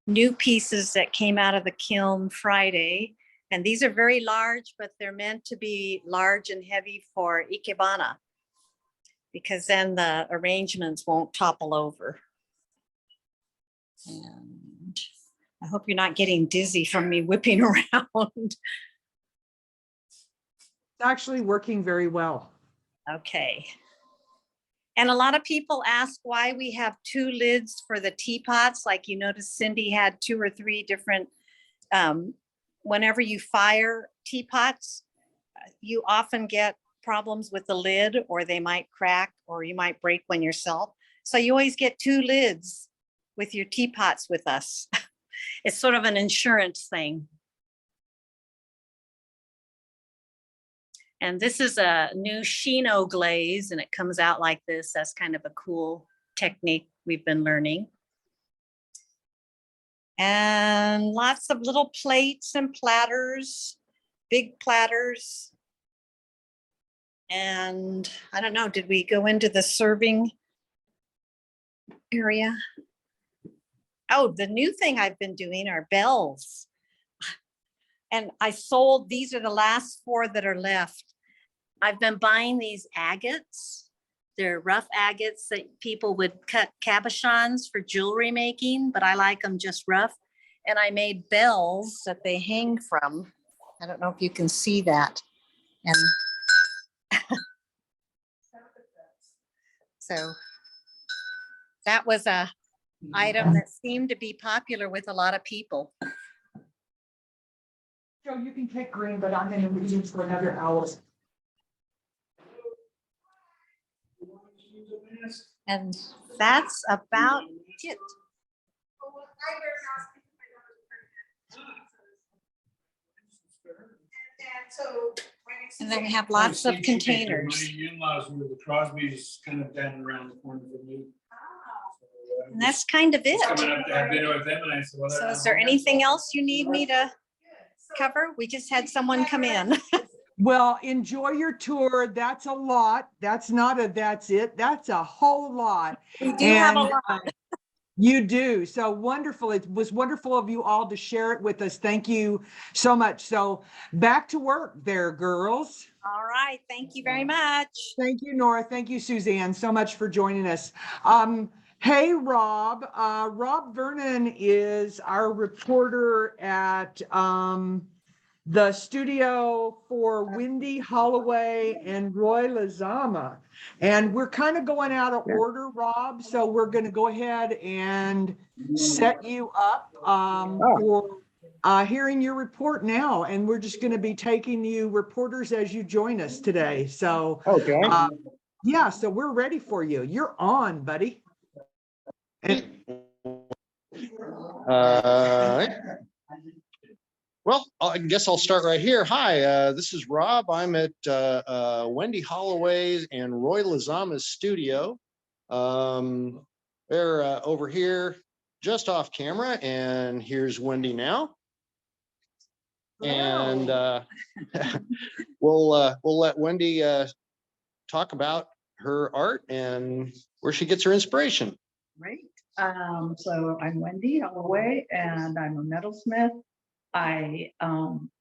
new pieces that came out of the kiln Friday. And these are very large, but they're meant to be large and heavy for ikebana, because then the arrangements won't topple over. And I hope you're not getting dizzy from me whipping around. It's actually working very well. Okay. And a lot of people ask why we have two lids for the teapots. Like you notice Cindy had 2 or 3 different, whenever you fire teapots, you often get problems with the lid, or they might crack, or you might break one yourself. So you always get 2 lids with your teapots with us. It's sort of an insurance thing. And this is a new Chino glaze, and it comes out like this. That's kind of a cool technique we've been learning. And lots of little plates and platters, big platters. And I don't know, did we go into the serving area? Oh, the new thing I've been doing are bells. And I sold, these are the last 4 that are left. I've been buying these agates. They're rough agates that people would cut cabochons for jewelry making, but I like them just rough. And I made bells that they hang from. I don't know if you can see that. And so that was a item that seemed to be popular with a lot of people. Joe, you can take green, but I'm in the meeting for another hour. And that's about it. And then we have lots of containers. My in-laws were the Crosby's, kind of down around the corner from me. And that's kind of Coming it. up to have dinner with them, and I said, well, So is there anything else you need me to cover? We just had someone come in. Well, enjoy your tour. That's a lot. That's not a, that's it. That's a whole lot. We do have a And, lot. You do. So wonderful. It was wonderful of you all to share it with us. Thank you so much. So back to work there, girls. All right. Thank you very much. Thank you, Nora. Thank you, Suzanne, so much for joining us. Hey, Rob. Rob Vernon is our reporter at the studio for Wendy Holloway and Roy Lazama. And we're kind of going out of order, Rob. So we're going to go ahead and set you up for hearing your report now. And we're just going to be taking you reporters as you join us today. So, okay. Yeah, so we're ready for you. You're on, buddy. And Well, I guess I'll start right here. Hi, this is Rob. I'm at Wendy Holloway's and Roy Lazama's studio. They're over here just off camera, and here's Wendy now. And we'll let Wendy talk about her art and where she gets her inspiration. Great. So I'm Wendy Holloway, and I'm a metalsmith. I am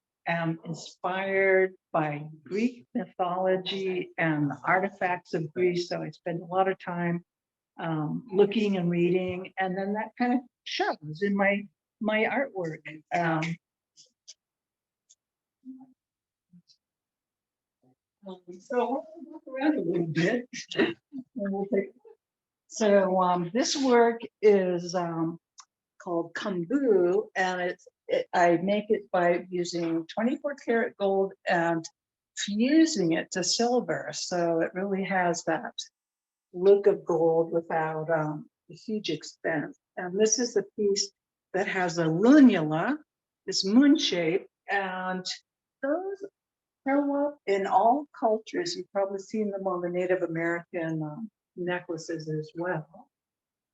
inspired by Greek mythology and the artifacts of Greece. So I spend a lot of time looking and reading, and then that kind of shows in my artwork. So I'll walk around a little bit. And we'll take. So this work is called Kambu, and I make it by using 24 karat gold and fusing it to silver. So it really has that look of gold without a huge expense. And this is a piece that has a lunula, this moon shape, and those show up in all cultures. You've probably seen them on the Native American necklaces as well.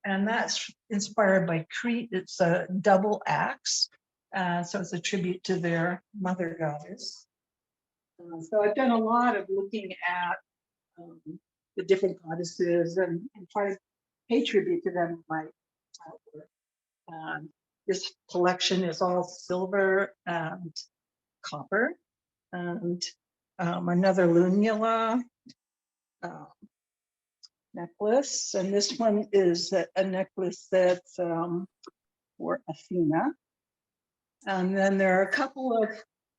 And that's inspired by Crete. It's a double axe. So it's a tribute to their mother goddess. So I've done a lot of looking at the different goddesses and try to pay tribute to them in my artwork. This collection is all silver and copper. And another lunula necklace. And this one is a necklace that's for Athena. And then there are a couple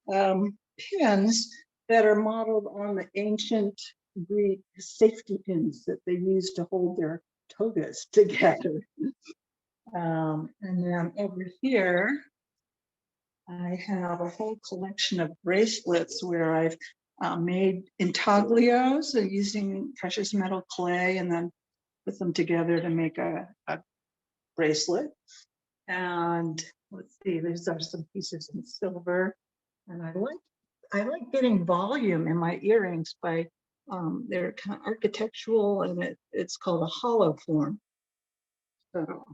of pins that are modeled on the ancient Greek safety pins that they used to hold their togas together. And then over here, I have a whole collection of bracelets where I've made intaglios using precious metal clay, and then put them together to make a bracelet. And let's see, these are some pieces in silver. And I like getting volume in my earrings by, they're kind of architectural, and it's called a hollow form. So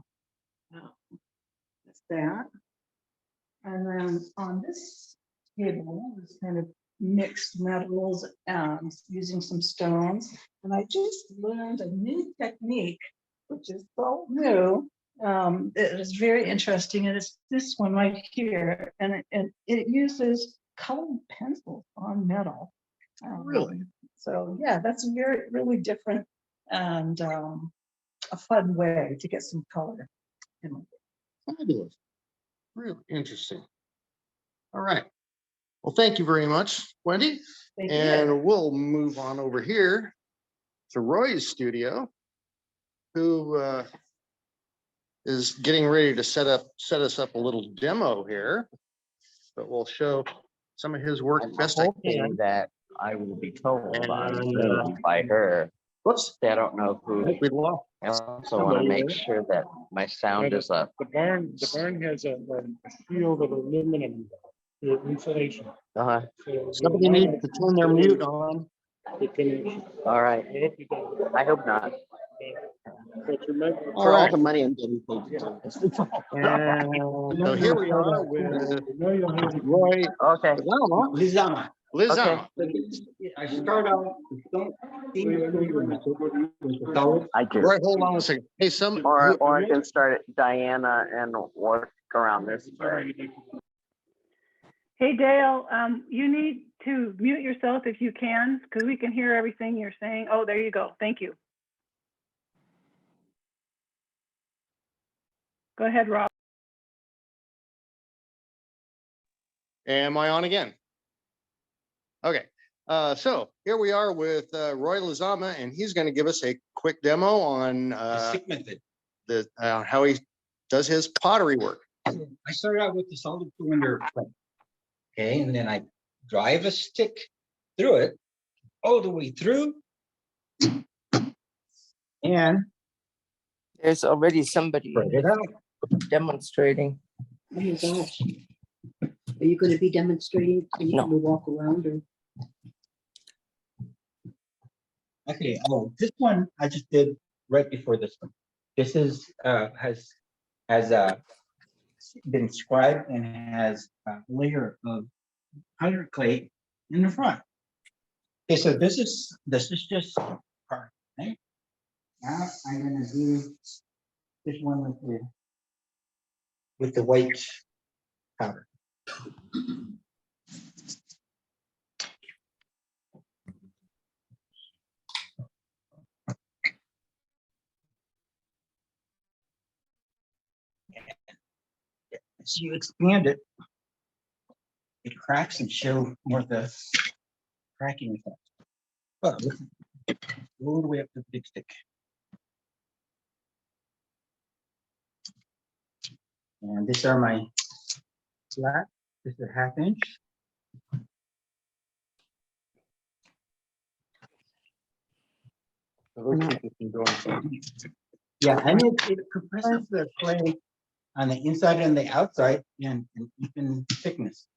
that's that. And then on this table is kind of mixed metals and using some stones. And I just learned a new technique, which is so new. It is very interesting. And it's this one right here. And it uses colored pencils on metal. Really? So yeah, that's really different and a fun way to get some color. Fabulous. Really interesting. All right. Well, thank you very much, Wendy. Thank you. And we'll move on over here to Roy's studio, who is getting ready to set us up a little demo here. But we'll show some of his work I'm best I hoping can. that I will be told on And, Zoom by her. Whoops. I don't know who. We lost. I also want to make sure that my sound is up. The barn has a shield of aluminum insulation. Uh-huh. So Somebody needs to turn their mute on. All right. I hope not. All For all right. the money I'm getting paid. And so here we are with Roy Okay. Lizama. Lizama. I start out, don't think I do. Roy, hold on a second. Hey, Or I can start at Diana and work around this. Hey, Dale, you need to mute yourself if you can, because we can hear everything you're saying. Oh, there you go. Thank you. Go ahead, Rob. Am I on again? Okay. So here we are with Roy Lizama, and he's going to give us a quick demo on how he does his pottery work. I started out with the solid cylinder frame. Okay, and then I drive a stick through it all the way through. And there's already somebody spread it out. demonstrating. Oh my gosh. Are you going to be demonstrating? Can you walk around or? Okay, oh, this one I just did right before this one. This is has been scribed and has a layer of powdered clay in the front. Okay, so this is just part, right? Now I'm gonna do this one with the white powder. As you expand it, it cracks and show more of the cracking effect. But all the way up to the big stick. And these are my flat. This is a 1/2 inch. Yeah, and it compresses the clay on the inside and the outside and an even thickness.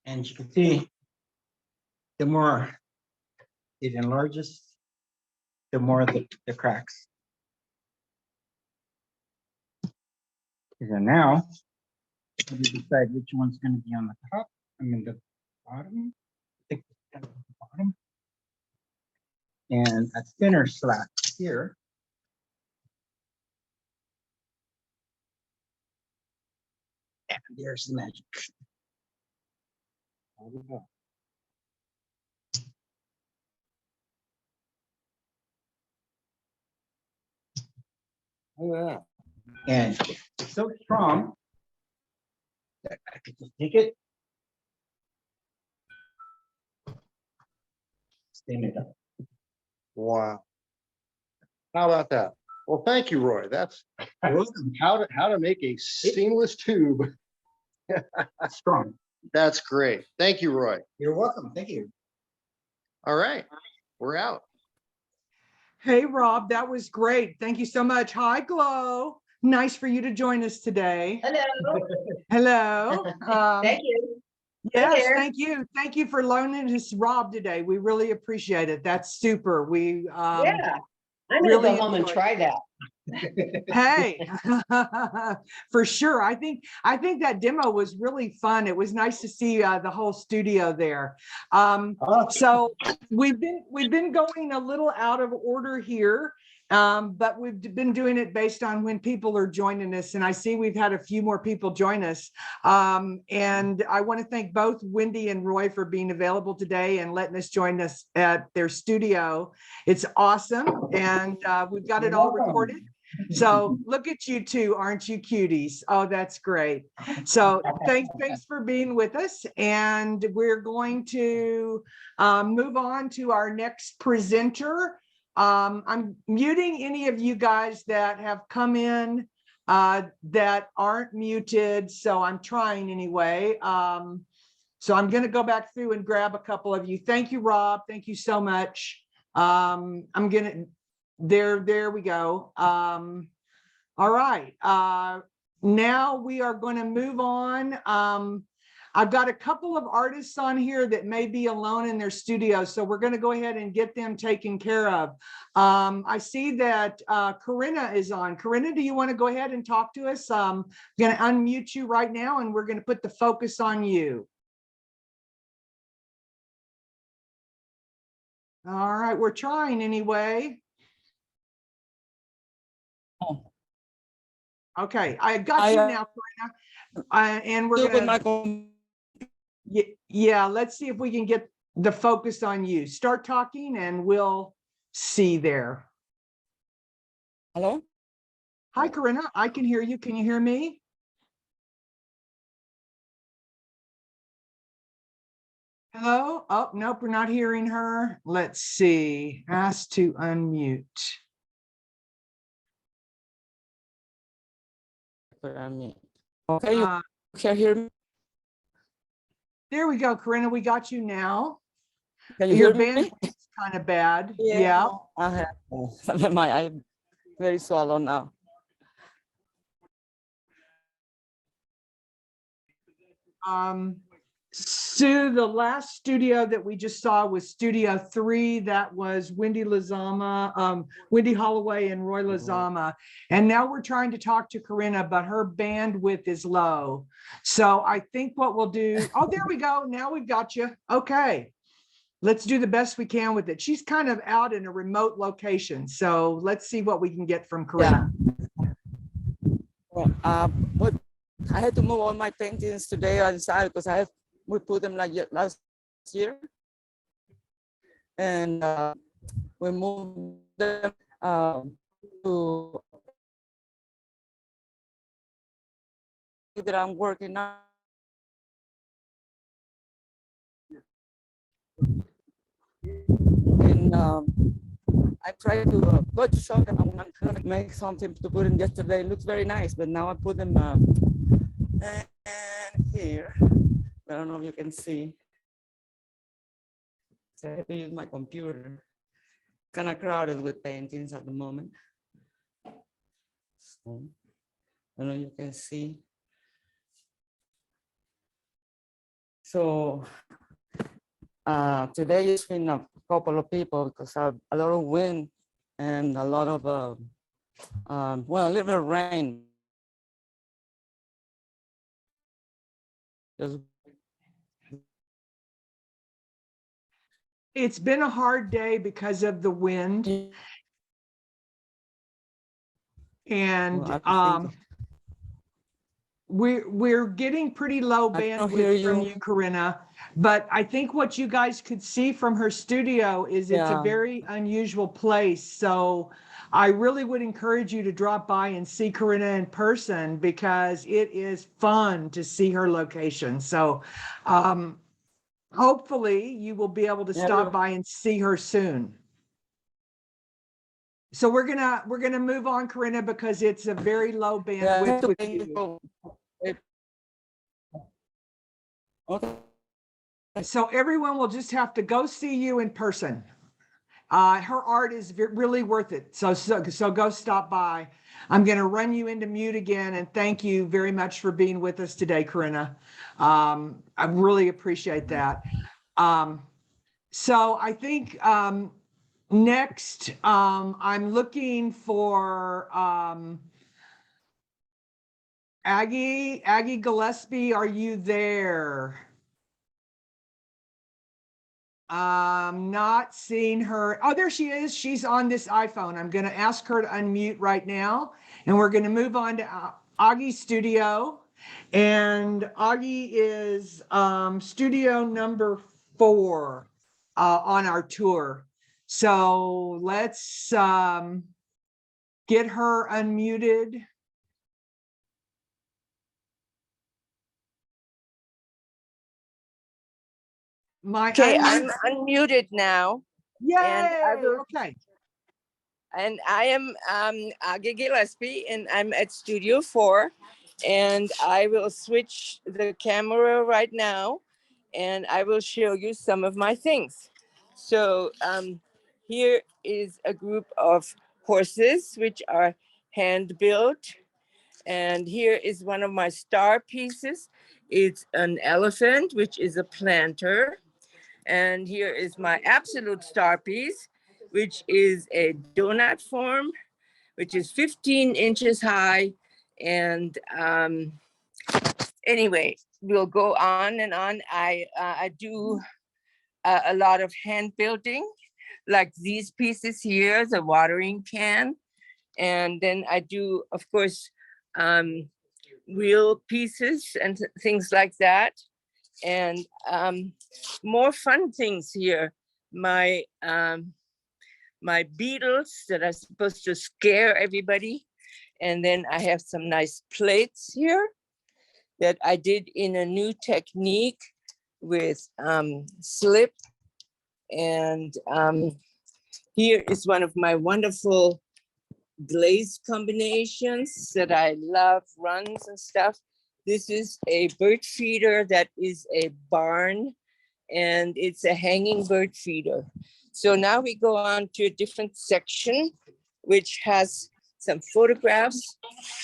And you can see the more it enlarges, the more the cracks. And now we decide which one's going to be on the top. I mean the bottom. I think it's the bottom. And a thinner slat here. And there's the magic. Oh, yeah. And it's so strong that I could just take it, stand it up. Wow. How about that? Well, thank you, Roy. That's how to make a seamless tube. Strong. That's great. Thank you, Roy. You're welcome. Thank you. All right, we're out. Hey, Rob, that was great. Thank you so much. Hi, Glow. Nice for you to join us today. Hello. Hello. Thank you. Yes, there. thank you. Thank you for loaning us Rob today. We really appreciate it. That's super. We Yeah, I'm gonna really go home and enjoyed try that. Hey, for sure. I think that demo was really fun. It was nice to see the whole studio there. So we've been going a little out of order here, but we've been doing it based on when people are joining us. And I see we've had a few more people join us. And I want to thank both Wendy and Roy for being available today and letting us join us at their studio. It's awesome. And we've got it all recorded. So look at you two, aren't you cuties? Oh, that's great. So thanks for being with us. And we're going to move on to our next presenter. I'm muting any of you guys that have come in that aren't muted. So I'm trying anyway. So I'm going to go back through and grab a couple of you. Thank you, Rob. Thank you so much. I'm going to there we go. All right. Now we are going to move on. I've got a couple of artists on here that may be alone in their studio, so we're going to go ahead and get them taken care of. I see that Corinna is on. Corinna, do you want to go ahead and talk to us? I'm going to unmute you right now, and we're going to put the focus on you. All right, we're trying anyway. Okay, I got you now, Corinna. And we're gonna, yeah, let's see if we can get the focus on you. Start talking and we'll see there. Hello? Hi, Corinna, I can hear you. Can you hear me? Hello? Oh, nope, we're not hearing her. Let's see, ask to unmute. Okay, you can hear me? There we go, Corinna, we got you now. Can you Your hear me? bandwidth is kind of bad. Yeah. I'm very swallow now. Sue, the last studio that we just saw was Studio 3. That was Wendy Lizama, Wendy Holloway and Roy Lizama. And now we're trying to talk to Corinna, but her bandwidth is low. So I think what we'll do, oh, there we go. Now we've got you. Okay. Let's do the best we can with it. She's kind of out in a remote location. So let's see what we can get from Corinna. Yeah. Well, I had to move all my paintings today inside because we put them like last year, and we moved them to that I'm working on. And I tried to go to shop and I'm gonna make something to put in yesterday. It looks very nice, but now I put them and here. I don't know if you can see. So I have to use my computer. Kind of crowded with paintings at the moment. So, I don't know if you can see. So today it's been a couple of people because I have a lot of wind and a lot of, well, a little bit of rain. It's been a hard day because of the wind. And we're getting pretty low bandwidth from you, Corinna. But I think what you guys could see from her studio is it's a very unusual place. So I really would encourage you to drop by and see Corinna in person because it is fun to see her location. So hopefully you will be able to stop by and see her soon. So we're gonna move on, Corinna, because it's a very low bandwidth with you. Okay. So everyone will just have to go see you in person. Her art is really worth it. So go stop by. I'm going to run you into mute again, and thank you very much for being with us today, Corinna. I really appreciate that. So I think next I'm looking for Aggie Gillespie. Are you there? Not seeing her. Oh, there she is. She's on this iPhone. I'm going to ask her to unmute right now, and we're going to move on to Augie's studio. And Augie is studio number 4 on our tour. So let's get her unmuted. Okay, I'm unmuted now. Yay! Okay. And I am Aggie Gillespie, and I'm at Studio 4. And I will switch the camera right now, and I will show you some of my things. So here is a group of horses, which are hand-built. And here is one of my star pieces. It's an elephant, which is a planter. And here is my absolute star piece, which is a donut form, which is 15 inches high. And anyway, we'll go on and on. I do a lot of hand building, like these pieces here, the watering can. And then I do, of course, wheel pieces and things like that. And more fun things here. My beetles that are supposed to scare everybody. And then I have some nice plates here that I did in a new technique with slip. And here is one of my wonderful glaze combinations that I love, runs and stuff. This is a bird feeder that is a barn, and it's a hanging bird feeder. So now we go on to a different section, which has some photographs.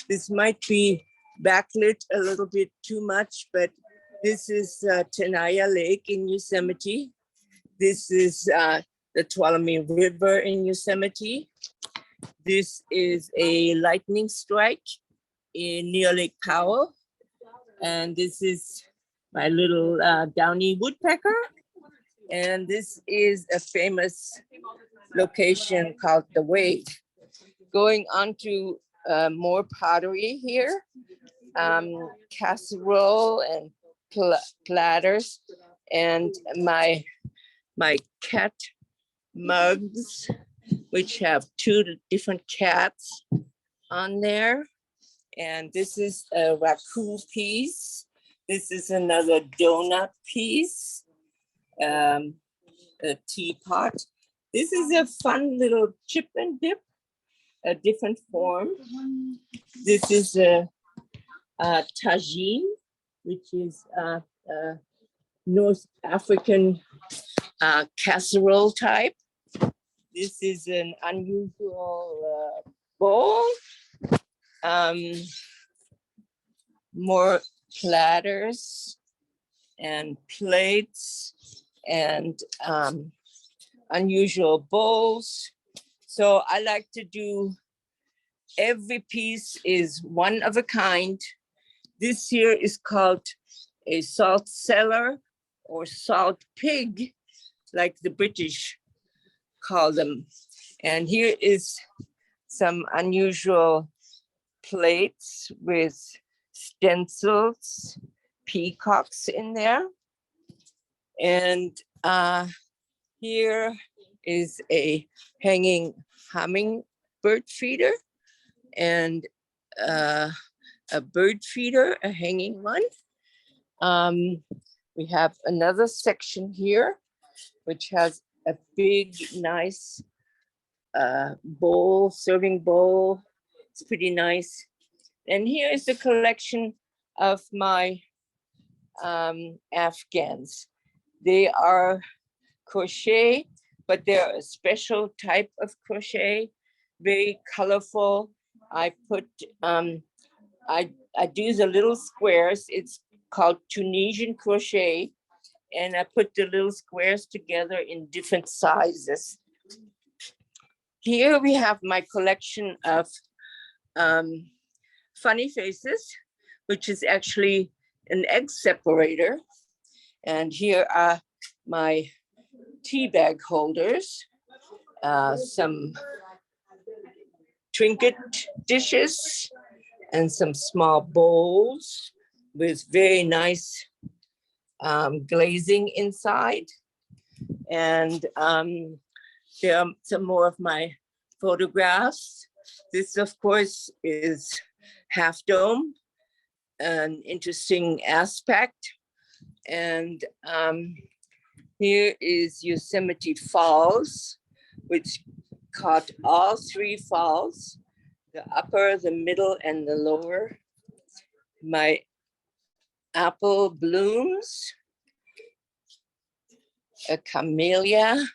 This might be backlit a little bit too much, but this is Tenaya Lake in Yosemite. This is the Tuolumne River in Yosemite. This is a lightning strike near Lake Powell. And this is my little downy woodpecker. And this is a famous location called The Wave. Going on to more pottery here, casserole and platters, and my cat mugs, which have 2 different cats on there. And this is a raku piece. This is another donut piece, a teapot. This is a fun little chip and dip, a different form. This is a tagine, which is a North African casserole type. This is an unusual bowl. More platters and plates and unusual bowls. So I like to do, every piece is one of a kind. This here is called a salt cellar or salt pig, like the British call them. And here is some unusual plates with stencils, peacocks in there. And here is a hanging hummingbird feeder and a bird feeder, a hanging one. We have another section here, which has a big, nice bowl, serving bowl. It's pretty nice. And here is the collection of my Afghans. They are crochet, but they're a special type of crochet, very colorful. I put, I do the little squares. It's called Tunisian crochet. And I put the little squares together in different sizes. Here we have my collection of funny faces, which is actually an egg separator. And here are my tea bag holders, some trinket dishes, and some small bowls with very nice glazing inside. And there are some more of my photographs. This, of course, is Half Dome, an interesting aspect. And here is Yosemite Falls, which caught all three falls, the upper, the middle, and the lower. My apple blooms, a camellia,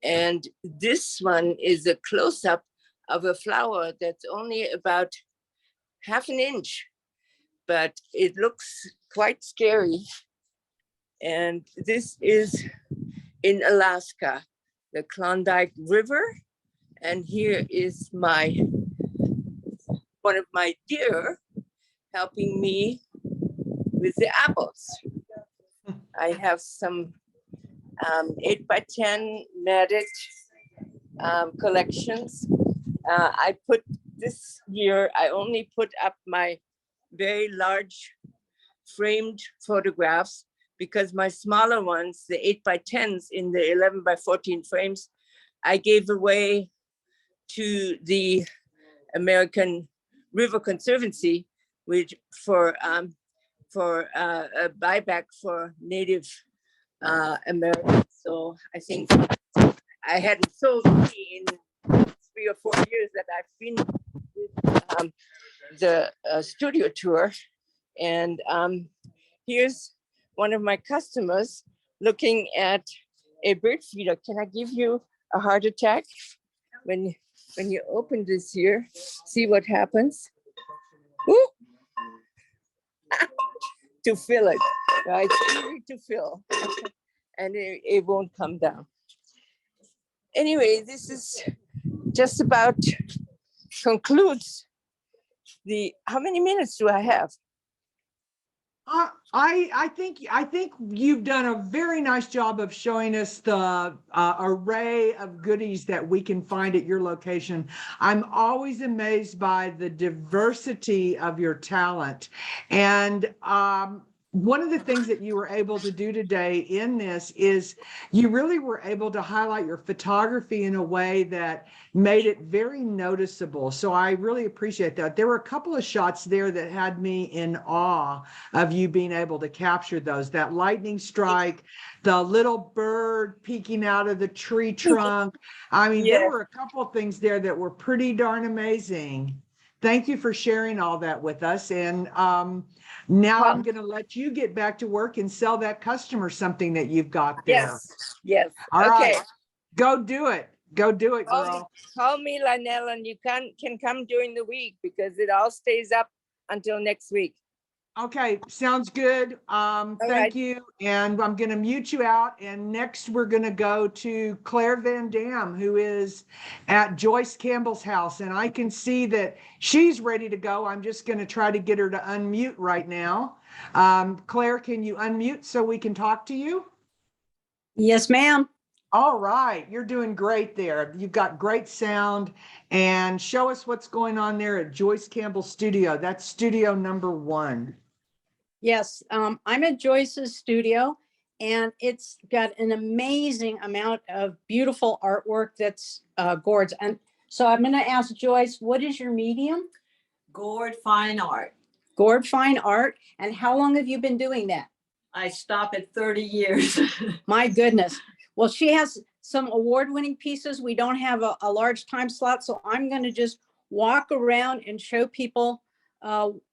and this one is a close-up of a flower that's only about half an inch, but it looks quite scary. And this is in Alaska, the Klondike River. And here is one of my deer helping me with the apples. I have some 8x10 matted collections. I put this year, I only put up my very large framed photographs because my smaller ones, the 8x10s in the 11x14 frames, I gave away to the American River Conservancy, which for a buyback for Native Americans. So I think I hadn't sold any in 3 or 4 years that I've been with the studio tour. And here's one of my customers looking at a bird feeder. Can I give you a heart attack? When you open this here, see what happens? Ooh. To fill it, right? It's easy to fill, and it won't come down. Anyway, this is just about concludes the, how many minutes do I have? I think you've done a very nice job of showing us the array of goodies that we can find at your location. I'm always amazed by the diversity of your talent. And one of the things that you were able to do today in this is you really were able to highlight your photography in a way that made it very noticeable. So I really appreciate that. There were a couple of shots there that had me in awe of you being able to capture those, that lightning strike, the little bird peeking out of the tree trunk. I mean, there were a couple of things there that were pretty darn amazing. Thank you for sharing all that with us. And now I'm going to let you get back to work and sell that customer something that you've got there. Yes. All okay. right. Go do it. Go do it, girl. Call me, Lynelle, and you can come during the week because it all stays up until next week. Okay, sounds good. Thank you. And I'm going to mute you out. And next we're going to go to Clair Van Dam, who is at Joyce Campbell's house. And I can see that she's ready to go. I'm just going to try to get her to unmute right now. Claire, can you unmute so we can talk to you? Yes, ma'am. All right, you're doing great there. You've got great sound. And show us what's going on there at Joyce Campbell Studio. That's studio number 1. Yes, I'm at Joyce's studio, and it's got an amazing amount of beautiful artwork that's gourds. And so I'm going to ask Joyce, what is your medium? Gourd fine art. Gourd fine art. And how long have you been doing that? I stop at 30 years. My goodness. Well, she has some award-winning pieces. We don't have a large time slot, so I'm going to just walk around and show people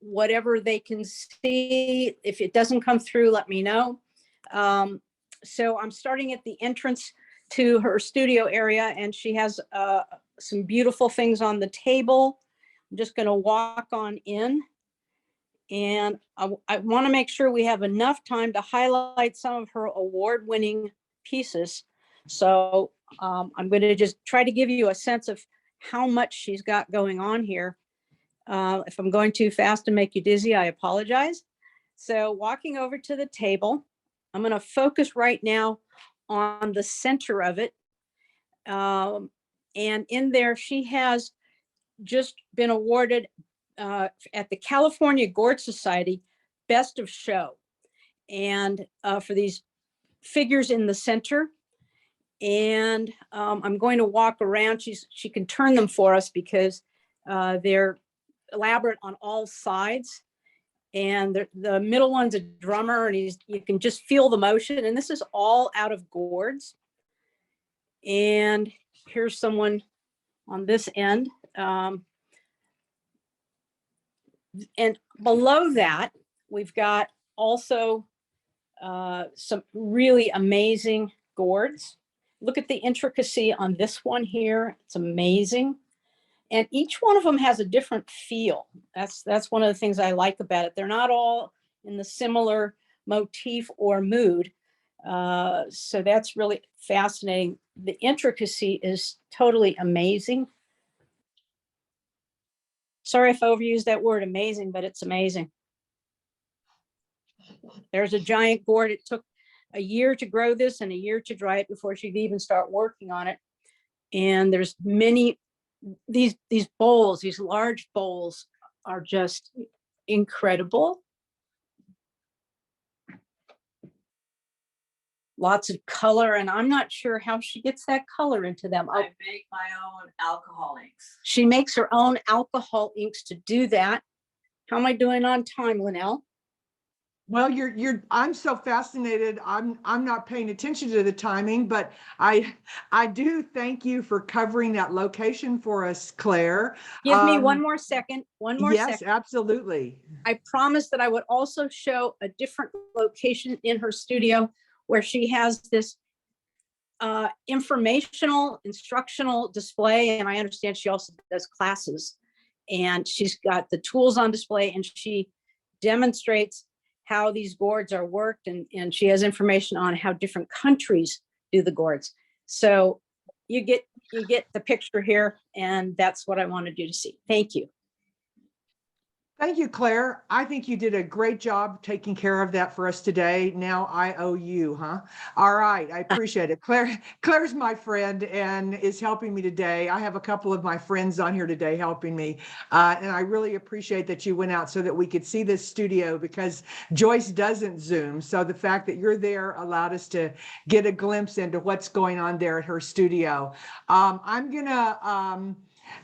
whatever they can see. If it doesn't come through, let me know. So I'm starting at the entrance to her studio area, and she has some beautiful things on the table. I'm just going to walk on in, and I want to make sure we have enough time to highlight some of her award-winning pieces. So I'm going to just try to give you a sense of how much she's got going on here. If I'm going too fast and make you dizzy, I apologize. So walking over to the table, I'm going to focus right now on the center of it. And in there, she has just been awarded at the California Gourd Society Best of Show. And for these figures in the center. And I'm going to walk around. She can turn them for us because they're elaborate on all sides. And the middle one's a drummer, and you can just feel the motion. And this is all out of gourds. And here's someone on this end. And below that, we've got also some really amazing gourds. Look at the intricacy on this one here. It's amazing. And each one of them has a different feel. That's one of the things I like about it. They're not all in the similar motif or mood. So that's really fascinating. The intricacy is totally amazing. Sorry if I overused that word amazing, but it's amazing. There's a giant gourd. It took a year to grow this and a year to dry it before she could even start working on it. And there's many, these bowls, these large bowls are just incredible. Lots of color, and I'm not sure how she gets that color into them. I make my own alcohol inks. She makes her own alcohol inks to do that. How am I doing on time, Linnell? Well, I'm so fascinated. I'm not paying attention to the timing, but I do thank you for covering that location for us, Claire. Give me one more second. One more second. Yes, absolutely. I promised that I would also show a different location in her studio where she has this informational, instructional display. And I understand she also does classes, and she's got the tools on display, and she demonstrates how these gourds are worked, and she has information on how different countries do the gourds. So you get the picture here, and that's what I wanted you to see. Thank you. Thank you, Claire. I think you did a great job taking care of that for us today. Now I owe you, huh? All right, I appreciate it. Claire's my friend and is helping me today. I have a couple of my friends on here today helping me. And I really appreciate that you went out so that we could see this studio, because Joyce doesn't Zoom. So the fact that you're there allowed us to get a glimpse into what's going on there at her studio. I'm gonna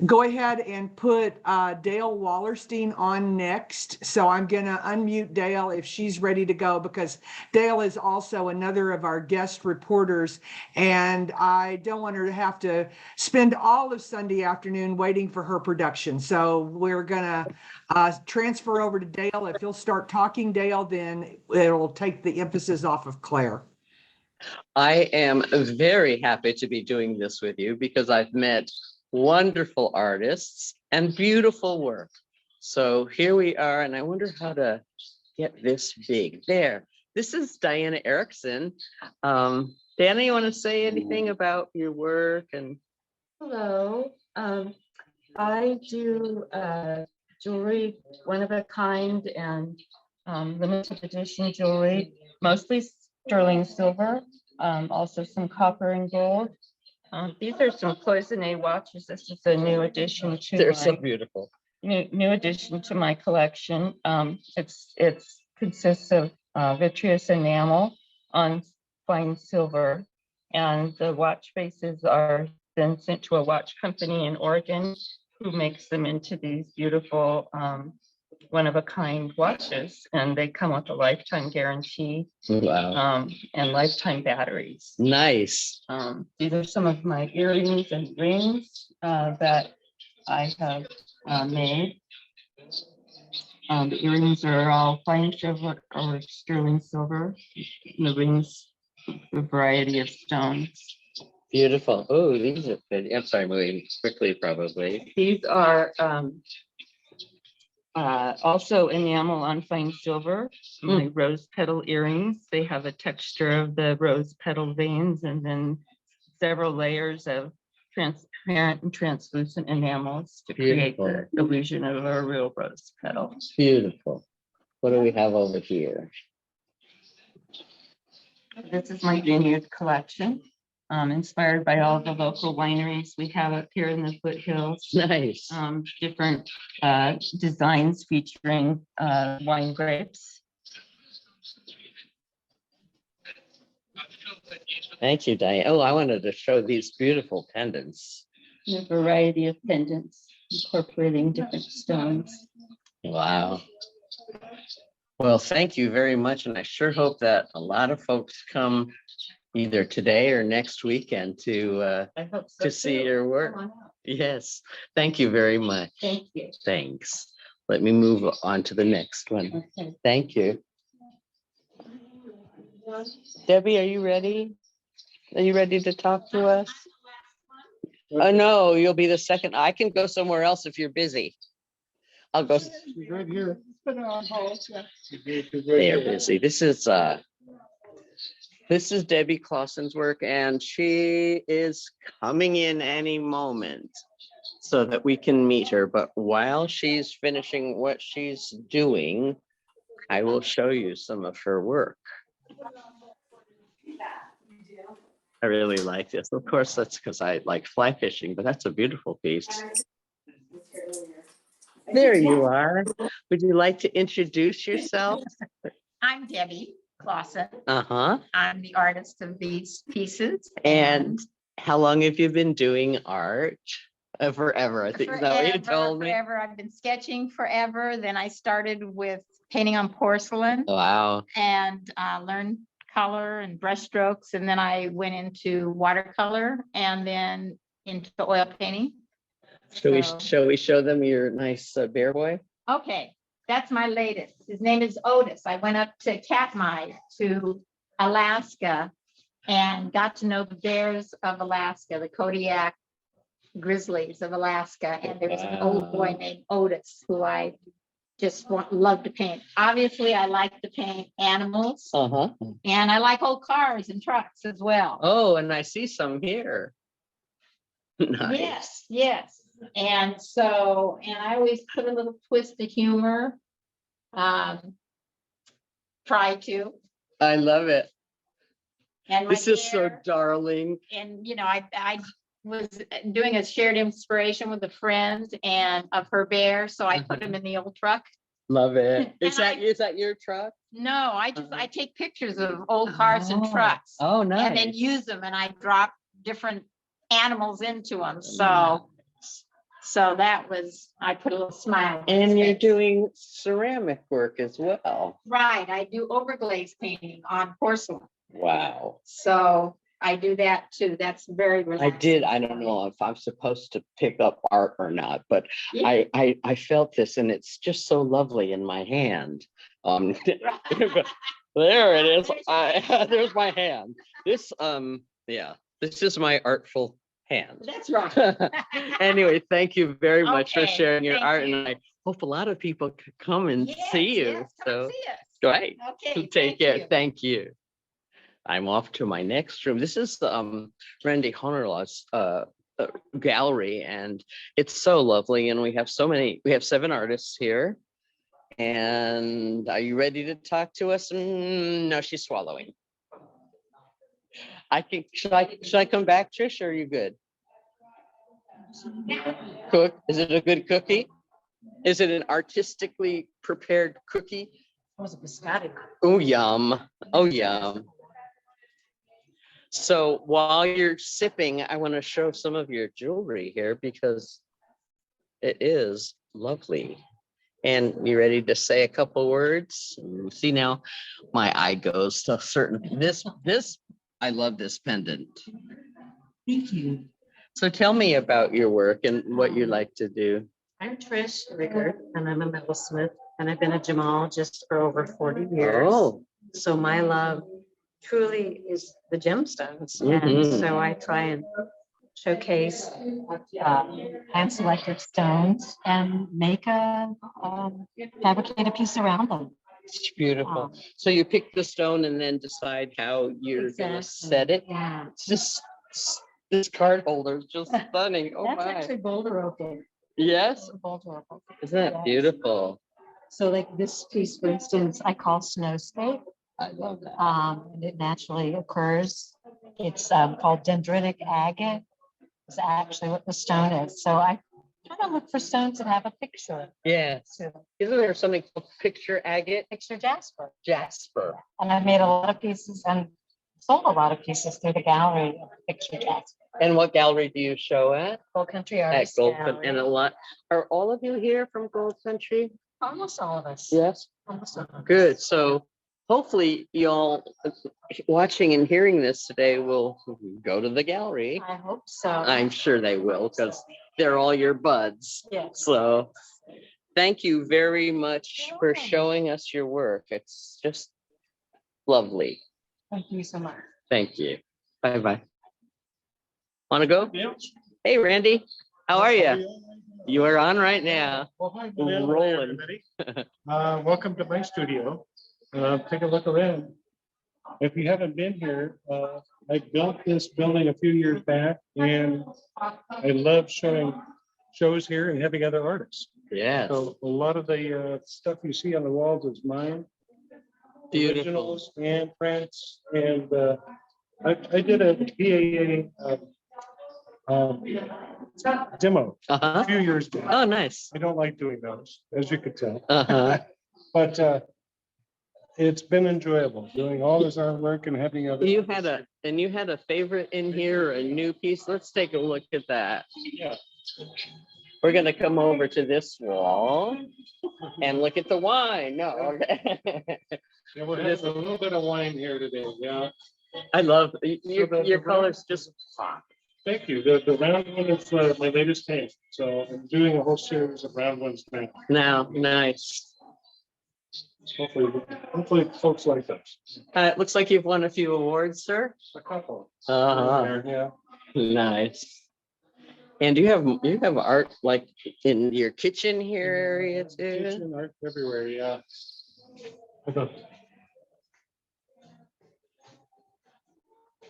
go ahead and put Dale Wallerstein on next. So I'm going to unmute Dale if she's ready to go, because Dale is also another of our guest reporters. And I don't want her to have to spend all of Sunday afternoon waiting for her production. So we're going to transfer over to Dale. If he'll start talking, Dale, then it'll take the emphasis off of Claire. I am very happy to be doing this with you because I've met wonderful artists and beautiful work. So here we are, and I wonder how to get this big. There, this is Diana Erickson. Diana, you want to say anything about your work? And hello, I do jewelry, one of a kind, and limited edition jewelry, mostly sterling silver, also some copper and gold. These are some cloisonné watches. This is a new addition to they're so beautiful. New addition to my collection. It consists of vitreous enamel on fine silver, and the watch faces are then sent to a watch company in Oregon, who makes them into these beautiful one-of-a-kind watches, and they come with a lifetime guarantee. Wow. And lifetime batteries. Nice. These are some of my earrings and rings that I have made. The earrings are all fine silver or sterling silver. And the rings a variety of stones. Beautiful. Oh, these are pretty. I'm sorry, moving quickly, probably. These are also enamel on fine silver. My rose petal earrings. They have a texture of the rose petal veins and then several layers of transparent and translucent enamels to create the illusion of a real rose petal. Beautiful. What do we have over here? This is my vineyard collection, inspired by all the local wineries we have up here in the foothills. Nice. Different designs featuring wine grapes. Thank you, Diane. Oh, I wanted to show these beautiful pendants. A variety of pendants incorporating different stones. Wow. Well, thank you very much. And I sure hope that a lot of folks come either today or next weekend to see your work. Yes. Thank you very much. Thank you. Thanks. Let me move on to the next one. Okay. Thank you. Debbie, are you ready? Are you ready to talk to us? Oh, no, you'll be the second. I can go somewhere else if you're busy. I'll go. Right here. They are busy. This is Debbie Clausen's work, and she is coming in any moment so that we can meet her. But while she's finishing what she's doing, I will show you some of her work. I really like this. Of course, that's because I like fly fishing, but that's a beautiful piece. There you are. Would you like to introduce yourself? I'm Debbie Clausen. Uh-huh. I'm the artist of these pieces. And how long have you been doing art? Forever, I think. Is that what you told me? Forever. I've been sketching forever. Then I started with painting on porcelain. Wow. And learned color and brush strokes. And then I went into watercolor and then into oil painting. Shall we show them your nice bear boy? Okay, that's my latest. His name is Otis. I went up to Katmai to Alaska and got to know the bears of Alaska, the Kodiak grizzlies of Alaska. And there was an old boy named Otis who I just love to paint. Obviously, I like to paint animals. Uh-huh. And I like old cars and trucks as well. Oh, and I see some here. Nice. Yes, yes. And so, and I always put a little twist of humor. Try to. I love it. And this is so darling. And you know, I was doing a shared inspiration with a friend and of her bear, so I put him in the old truck. Love it. Is that your truck? No, I take pictures of old cars and trucks. Oh, nice. And then use them, and I drop different animals into them. So that was, I put a little smile. And you're doing ceramic work as well. Right, I do overglaze painting on porcelain. Wow. So I do that too. That's very relaxing. I don't know if I'm supposed to pick up art or not, but yeah. I felt this and it's just so lovely in my hand. There it is. There's my hand. This this is my artful hand. That's right. Anyway, thank you very much for sharing your art, and I hope a lot of people could come and see you. Yes, come see us. Great. Okay. Take care. Thank you. I'm off to my next room. This is Randy Honorlaw's gallery, and it's so lovely. And we have 7 artists here. And are you ready to talk to us? No, she's swallowing. Should I come back, Trish, or are you good? Cook, is it a good cookie? Is it an artistically prepared cookie? Was it biscotti? Oh, yum. Oh, yum. So while you're sipping, I want to show some of your jewelry here because it is lovely. And you ready to say a couple words? See, now my eye goes to certain, I love this pendant. Thank you. So tell me about your work and what you like to do. I'm Trish Rickard, and I'm a metalsmith, and I've been a gemologist for over 40 years. Oh. So my love truly is the gemstones. Mhm. And so I try and showcase hand selected stones and make fabricate a piece around them. It's beautiful. So you pick the stone and then decide how you're gonna set it. Yeah. It's just, this card holder is just stunning. Oh That's my. actually boulder open. Yes, Boulder open. isn't that Yes. beautiful? So like this piece, for instance, I call snow state. I love that. And it naturally occurs. It's called dendritic agate. Is actually what the stone is. So I kind of look for stones that have a picture. Yes. So Isn't there something called picture agate? picture jasper. Jasper. And I've made a lot of pieces and sold a lot of pieces through the gallery of picture jasper. And what gallery do you show at? Gold Country At Artists Gold, Gallery. and a lot. Are all of you here from Gold Country? Almost all of us. Yes. Almost all of us. Good. So hopefully y'all watching and hearing this today will go to the gallery. I hope so. I'm sure they will, because they're all your buds. Yes. So thank you very much for showing us your work. It's just lovely. Thank you so much. Thank you. Bye-bye. Want to go? Yeah. Hey, Randy, how are you? You are on right now. Well, hi, good afternoon, Rolling. everybody. Welcome to my studio. Take a look around. If you haven't been here, I built this building a few years back, and I love showing shows here and having other artists. Yes. So a lot of the stuff you see on the walls is mine. Beautiful. Originals and prints, and I did a PAA demo a few years back. Oh, nice. I don't like doing those, as you could tell. Uh-huh. But it's been enjoyable doing all this artwork and having other. You had a favorite in here, a new piece. Let's take a look at that. Yeah. We're gonna come over to this wall and look at the wine. No, okay. Yeah, we're having a little bit of wine here today, yeah. I love So your the colors just pop. Thank you. The round one is my latest paint. So I'm doing a whole series of round ones now. Now, nice. Hopefully folks like those. It looks like you've won a few awards, sir. A couple. Yeah. Nice. And you have art like in your kitchen here area too? Kitchen art everywhere, yeah.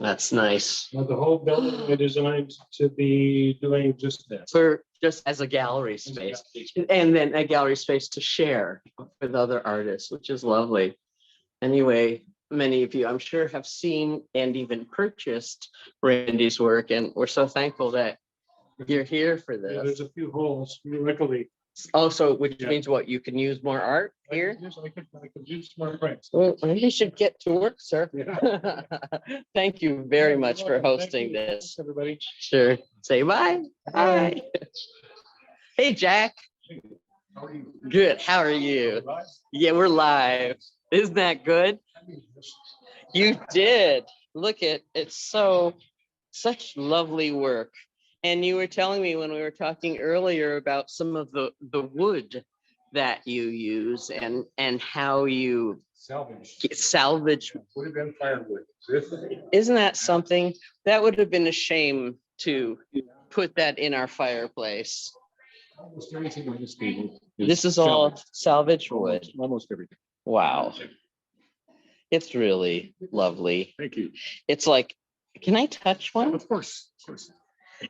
That's nice. The whole building is designed to be doing just this. For just as a gallery space, and then a gallery space to share with other artists, which is lovely. Anyway, many of you, I'm sure, have seen and even purchased Randy's work, and we're so thankful that you're here for Yeah, this. there's a few holes, luckily. Also, which means what, you can use more art here? I could use more prints. Well, you should get to work, sir. Yeah. Thank you very much for Thank you. hosting this. Everybody. Sure. Say bye. Bye. Hey, Jack. Good. How are you? Yeah, we're live. Isn't that good? You did. Look at it's such lovely work. And you were telling me when we were talking earlier about some of the wood that you use and how you salvage. Would have been firewood. Isn't that something? That would have been a shame to put that in our fireplace. Almost everything on this table. This is all salvage wood. Almost everything. Wow. It's really lovely. Thank you. It's like, can I touch one? Of course. Of course.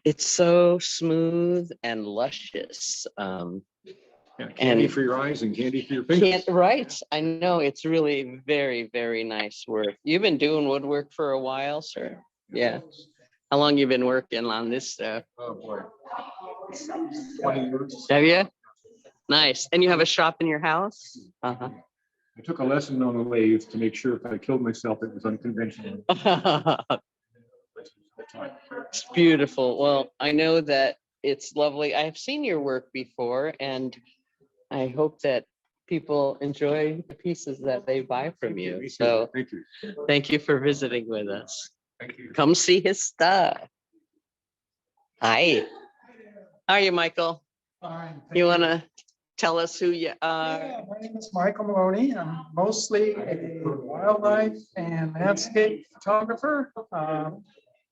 It's so smooth and luscious. Candy for your eyes and candy for your fingers. Right. I know it's really very, very nice work. You've been doing woodwork for a while, sir. Yeah. How long you been working on this stuff? Oh, boy. 20 years. Have you? Nice. And you have a shop in your house? Uh-huh. I took a lesson on the lathe to make sure if I killed myself, it was unconventional. It's beautiful. Well, I know that it's lovely. I've seen your work before, and I hope that people enjoy the pieces that they buy from you. So thank you for visiting with us. Thank you. Come see his stuff. Hi. How are you, Michael? Fine. You want to tell us who you are. Yeah, my name is Michael Maloney. I'm mostly a wildlife and landscape photographer.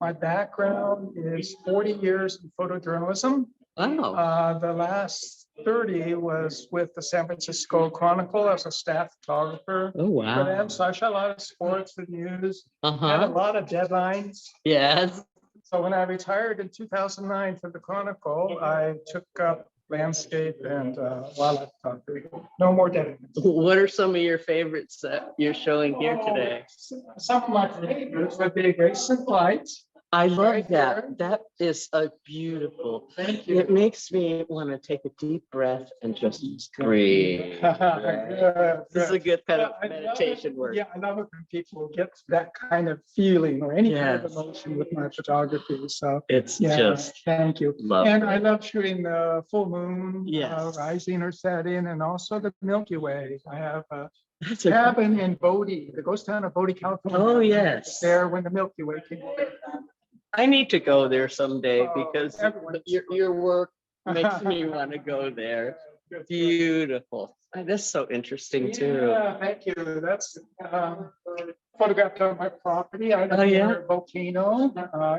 My background is 40 years in photojournalism. Wow. The last 30 was with the San Francisco Chronicle as a staff photographer. Oh, wow. For them. So I shot a lot of sports and news. Uh-huh. Had a lot of deadlines. Yes. So when I retired in 2009 from the Chronicle, I took up landscape and wildlife photography. No more deadlines. What are some of your favorites that you're showing here today? Some of my favorites would be Grace and Flight. I love that. That is a beautiful. Thank you. It makes me want to take a deep breath and just breathe. This is a good kind of meditation work. Yeah, I love it when people get that kind of feeling or any kind of Yes. emotion with my photography. So It's yeah, just thank you. lovely. And I love shooting the full moon, Yes. rising or setting, and also the Milky Way. I have a That's a- cabin in Bodie, the ghost town of Bodie, California. Oh, yes. There when the Milky Way came over. I need to go there someday Oh, because everyone's- your work makes me want to go there. Beautiful. That's so interesting too. Yeah, thank you. That's photographed on my property. I live Oh, yeah? near a volcano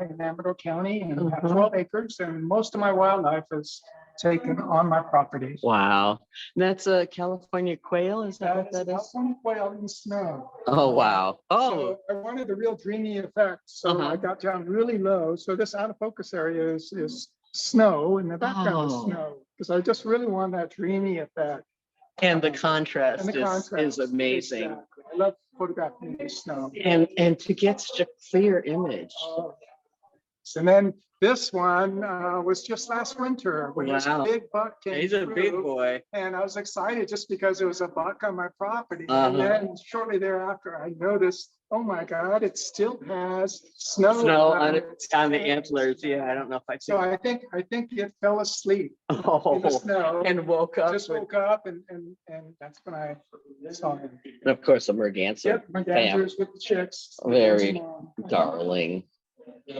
in Amador County and have Uh-huh. 12 acres, and most of my wildlife is taken on my property. Wow. That's a California quail, is that what That's that is? California quail in snow. Oh, wow. Oh, So I wanted a real dreamy effect, so Uh-huh. I got down really low. So this out of focus area is snow, and the background is Oh. snow, because I just really want that dreamy effect. and the contrast And the is contrast. amazing. Exactly. I love photographing the snow. And to get such a clear image. And then this one was just last winter when this Wow. big buck came He's a big through, boy. and I was excited just because it was a buck on my property. Uh-huh. And then shortly thereafter, I noticed, oh my God, it still has snow. Snow on the antlers. Yeah, I don't know if I see. So I think it fell asleep in the Oh, snow. and woke up. Just woke up and that's when I saw him. And of course, a merganser. Yep, my dancers with the chicks. Very darling.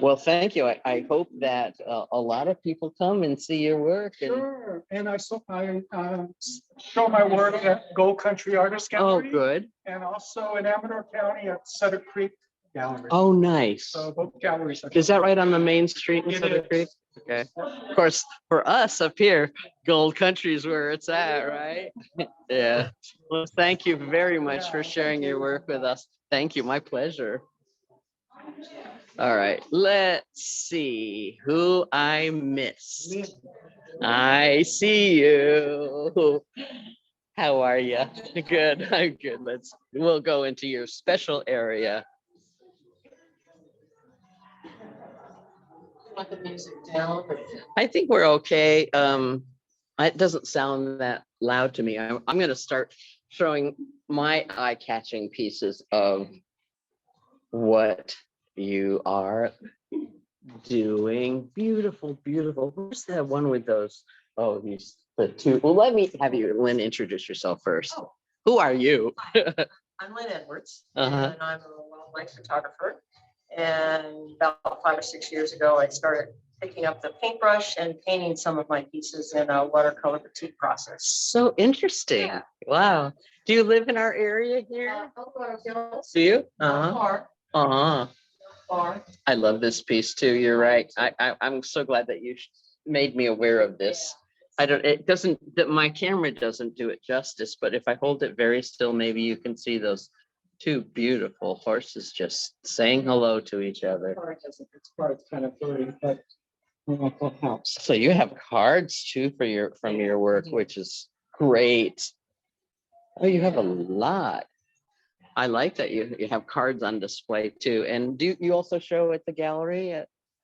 Well, thank you. I hope that a lot of people come and see your work. And, Sure, and I show my work at Gold Country Artist oh, Gallery. good. And also in Amador County at Sutter Creek Gallery. Oh, nice. So both galleries. Is that right on the main street in It Sutter is. Creek? Okay. Of course, for us up here, Gold Country is where it's at, right? Yeah. Well, thank you very much for sharing your work with us. Thank you. My pleasure. All right, let's see who I missed. I see you. How are you? Good, I'm good. We'll go into your special area. Want the music down? I think we're okay. It doesn't sound that loud to me. I'm gonna start showing my eye-catching pieces of what you are doing. Beautiful, beautiful. Where's that one with those? Oh, these the two. Well, let me have you, Lynn, introduce yourself first. Oh. Who are you? I'm Lynn Edwards, Uh-huh. and I'm a wildlife photographer. And about 5 or 6 years ago, I started picking up the paintbrush and painting some of my pieces in a watercolor batik process. So interesting. Yeah. Wow. Do you live in our area here? Do you? Uh-huh. Uh-huh. I love this piece too. You're right. I'm so glad that you made me aware of this. My camera doesn't do it justice, but if I hold it very still, maybe you can see those two beautiful horses just saying hello to each other. It's kind of blurry, but helps. So you have cards too from your work, which is great. Oh, you have a lot. I like that you have cards on display too. And do you also show at the gallery?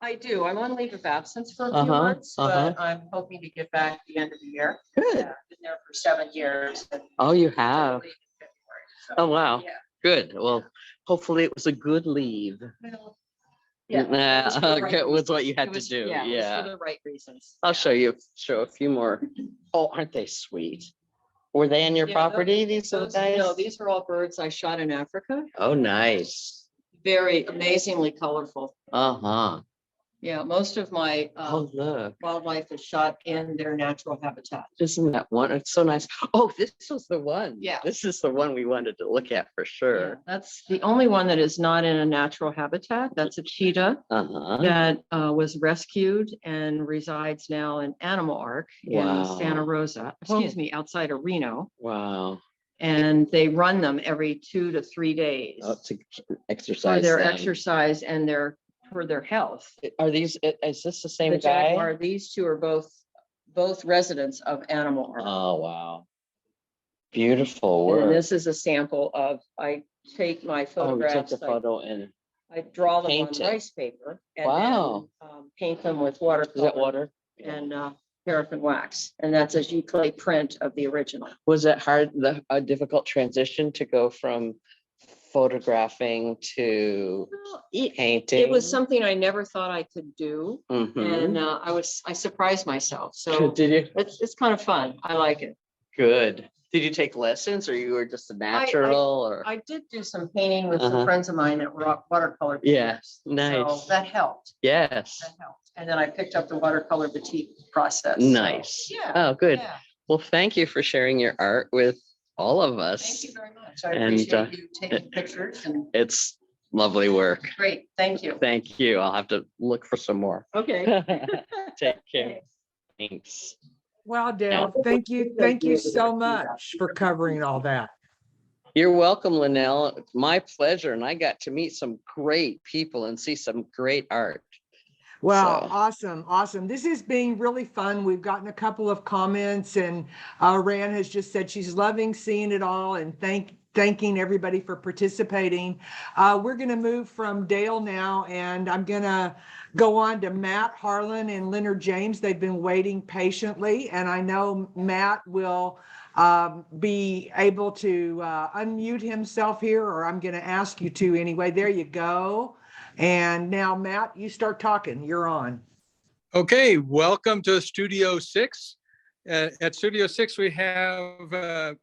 I do. I'm on leave of absence for a few Uh-huh, months, uh-huh. but I'm hoping to get back at the end of the year. Good. Yeah, I've been there for 7 years. and Oh, you have. leave in February, so, Oh, wow. Yeah. Good. Well, hopefully it was a good leave. Well, yeah, it was for the right Okay, was what reasons. you had It to was- do. Yeah, it was Yeah. for the right reasons. I'll show a few more. Oh, aren't they sweet? Were they on your Yeah, property, these little guys? No, these are all birds I shot in Africa. Oh, nice. Very amazingly colorful. Uh-huh. Yeah, most of my Oh, look, wildlife is shot in their natural habitat. isn't that one? It's so nice. Oh, this was the one. Yeah. This is the one we wanted to look at for Yeah, sure. that's the only one that is not in a natural habitat. That's a cheetah Uh-huh. that was rescued and resides now in Animal Ark in Wow. Santa Rosa, excuse me, outside of Reno. Wow. And they run them every 2 to 3 days Oh, to for exercise their them. exercise and for their health. Are these, is this the same The guy? jaguar, these two are both residents of Animal Ark. Oh, wow. Beautiful And work. this is a sample of, I take my Oh, we took photographs, the photo and I draw them on paint it. rice paper. And Wow. then, paint them with Is watercolor. that water? And paraffin wax. And that's a giclée print of the original. Was it hard, a difficult transition to go from photographing to painting? It was something I never thought I could do. Mhm. And I surprised myself. So Did you? it's kind of fun. I like it. Good. Did you take lessons or you were just a natural or? I did do some painting with some Uh-huh. friends of mine that were watercolor. Yes, painters. nice. So that helped. Yes, That helped. And then I picked up the watercolor batik process. nice. Yeah. Oh, good. Yeah. Well, thank you for sharing your art with all of us. Thank you very much. I And, appreciate you taking pictures and It's lovely work. great. Thank you. Thank you. I'll have to look for some more. Okay. Take care. Thanks. Wow, Dale, thank you so much for covering all that. You're welcome, Linnell. It's my pleasure. And I got to meet some great people and see some great art. Wow, So- awesome, awesome. This is being really fun. We've gotten a couple of comments and Rand has just said she's loving seeing it all and thanking everybody for participating. We're going to move from Dale now and I'm going to go on to Matt Harlan and Leonard James. They've been waiting patiently and I know Matt will be able to unmute himself here, or I'm going to ask you to anyway. There you go. And now, Matt, you start talking. You're on. Okay, welcome to Studio 6. At Studio 6, we have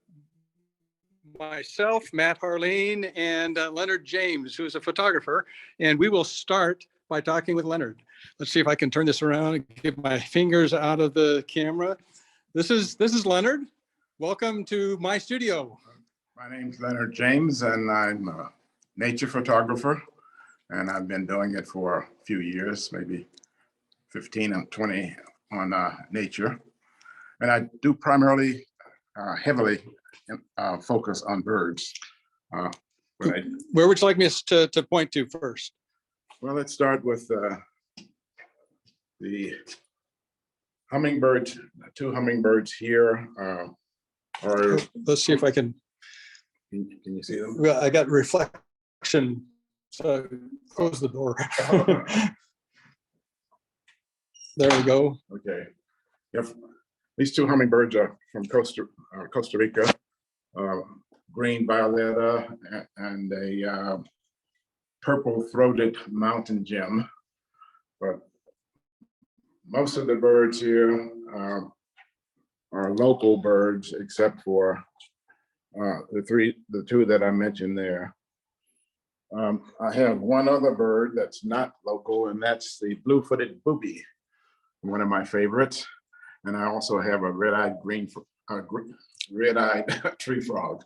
myself, Matt Harleen, and Leonard James, who is a photographer. And we will start by talking with Leonard. Let's see if I can turn this around and get my fingers out of the camera. This is Leonard. Welcome to my studio. My name's Leonard James, and I'm a nature photographer. And I've been doing it for a few years, maybe 15 and 20 on nature. And I do primarily heavily focus on birds. Where would you like me to point to first? Well, let's start with the hummingbirds, 2 hummingbirds here are. Let's see if I can. Can you see them? Well, I got reflection. So close the door. There we go. Okay. Yep. These 2 hummingbirds are from Costa Rica, green violetta and a purple-throated mountain gem. But most of the birds here are local birds, except for the 2 that I mentioned there. I have one other bird that's not local, and that's the blue-footed booby, one of my favorites. And I also have a red-eyed red-eyed tree frog.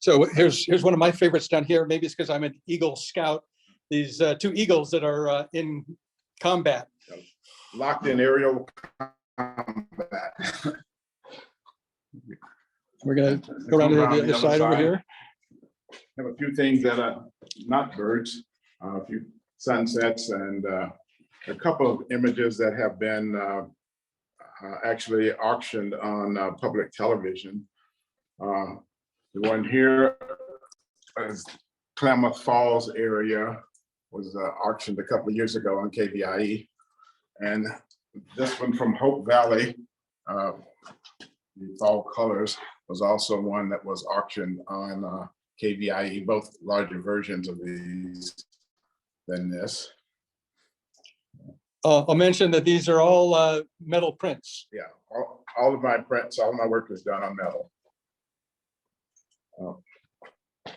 So here's one of my favorites down here. Maybe it's because I'm an Eagle Scout. These 2 eagles that are in combat. Locked in aerial combat. We're gonna go around to the other side over here. I have a few things that are not birds, a few sunsets and a couple of images that have been actually auctioned on public television. The one here is Klamath Falls area, was auctioned a couple of years ago on KVIE. And this one from Hope Valley, the fall colors, was also one that was auctioned on KVIE, both larger versions of these than this. I'll mention that these are all metal prints. Yeah, all of my prints, all my work is done on metal. I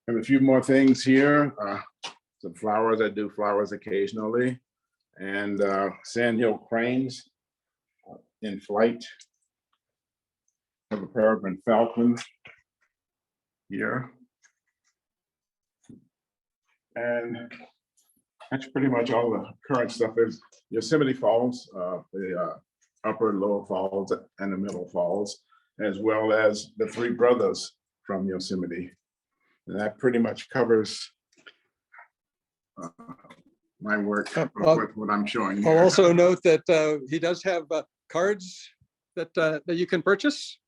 have a few more things here. some flowers. I do flowers occasionally, and sandhill cranes in flight. Have a peregrine falcon here. And that's pretty much all the current stuff. There's Yosemite Falls, the upper and lower falls and the middle falls, as well as the three brothers from Yosemite. And that pretty much covers my work with what I'm showing here. I'll also note that he does have cards that you can purchase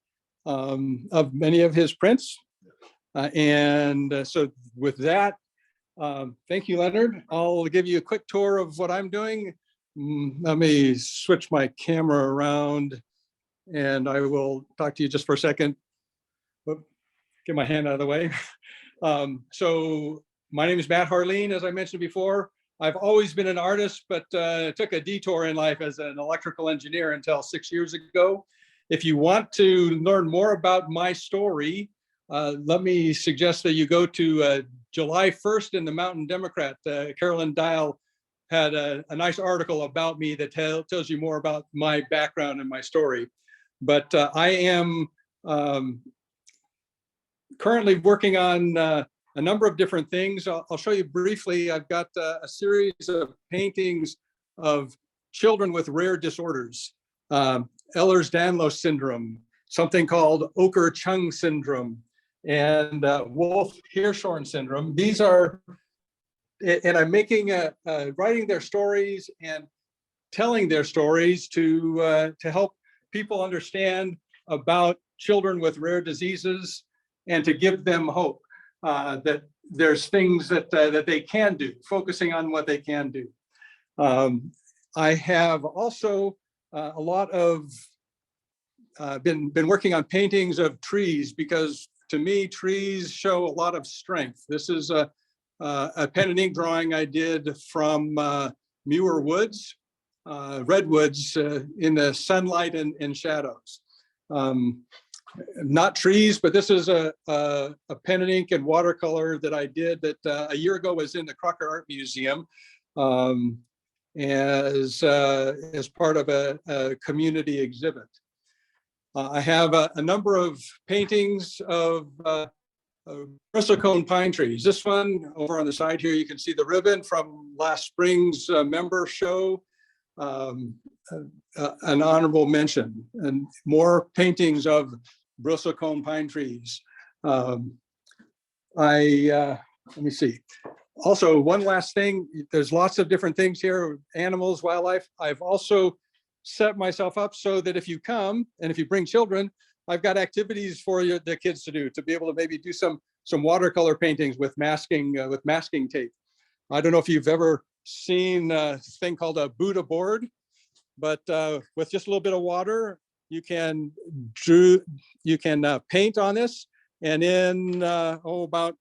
of many of his prints. So with that, thank you, Leonard. I'll give you a quick tour of what I'm doing. Let me switch my camera around and I will talk to you just for a second. Get my hand out of the way. So my name is Matt Harleen, as I mentioned before. I've always been an artist, but took a detour in life as an electrical engineer until 6 years ago. If you want to learn more about my story, let me suggest that you go to July 1st in the Mountain Democrat. Carolyn Dial had a nice article about me that tells you more about my background and my story. But I am currently working on a number of different things. I'll show you briefly. I've got a series of paintings of children with rare disorders. Ehlers-Danlos syndrome, something called Oker-Chung syndrome, and Wolff-Hirschhorn syndrome. These are, and I'm making writing their stories and telling their stories to help people understand about children with rare diseases and to give them hope that there's things that they can do, focusing on what they can do. I have also a lot of been working on paintings of trees, because to me, trees show a lot of strength. This is a pen and ink drawing I did from Muir Woods, redwoods in the sunlight and shadows. Not trees, but this is a pen and ink and watercolor that I did that a year ago was in the Crocker Art Museum as part of a community exhibit. I have a number of paintings of bristlecone pine trees. This one over on the side here, you can see the ribbon from last spring's member show. An honorable mention, and more paintings of bristlecone pine trees. Let me see. Also, one last thing, there's lots of different things here, animals, wildlife. I've also set myself up so that if you come and if you bring children, I've got activities for the kids to do, to be able to maybe do some watercolor paintings with masking tape. I don't know if you've ever seen a thing called a Buddha board, but with just a little bit of water, you can paint on this, and in about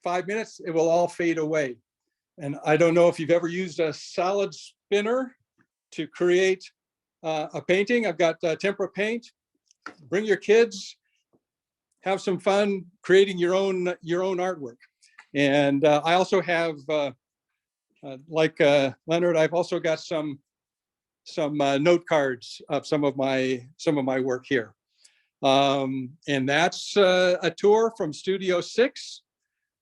5 minutes, it will all fade away. And I don't know if you've ever used a salad spinner to create a painting. I've got tempera paint. Bring your kids, have some fun creating your own artwork. And I also have, like Leonard, I've also got some note cards of some of my work here. And that's a tour from Studio 6.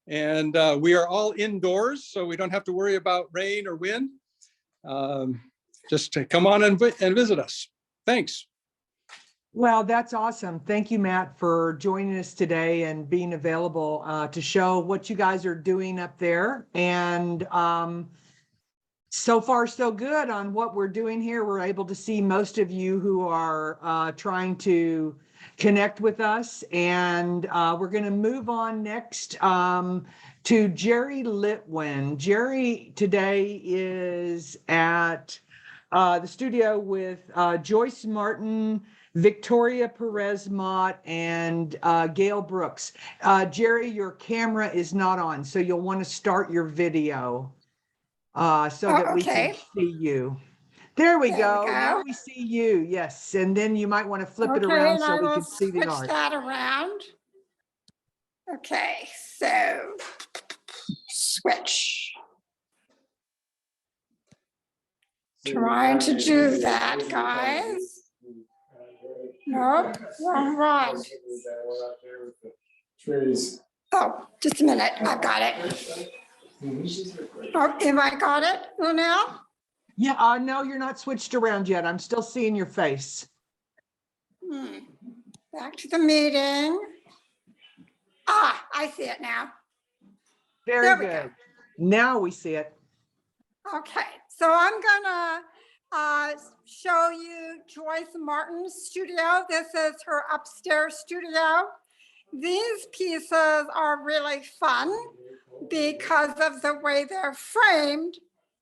And we are all indoors, so we don't have to worry about rain or wind. Just to come on and visit us. Thanks. Well, that's awesome. Thank you, Matt, for joining us today and being available to show what you guys are doing up there. And so far, so good on what we're doing here. We're able to see most of you who are trying to connect with us. And we're going to move on next to Gerry Litwin. Gerry today is at the studio with Joyce Martin, Victoria Perez Mott, and Gail Brooks. Gerry, your camera is not on, so you'll want to start your video so that we can see you. There we go. Now we see you. Yes, and then you might want to flip it around so we can see the art. Switch that around. Okay, so switch. Trying to do that, guys. Nope, wrong one. Oh, just a minute, I've got it. Oh, have I got it, Linnell? Yeah, no, you're not switched around yet. I'm still seeing your face. Back to the meeting. Ah, I see it now. Very There we good. go. Now we see it. Okay, so I'm gonna show you Joyce Martin's studio. This is her upstairs studio. These pieces are really fun because of the way they're framed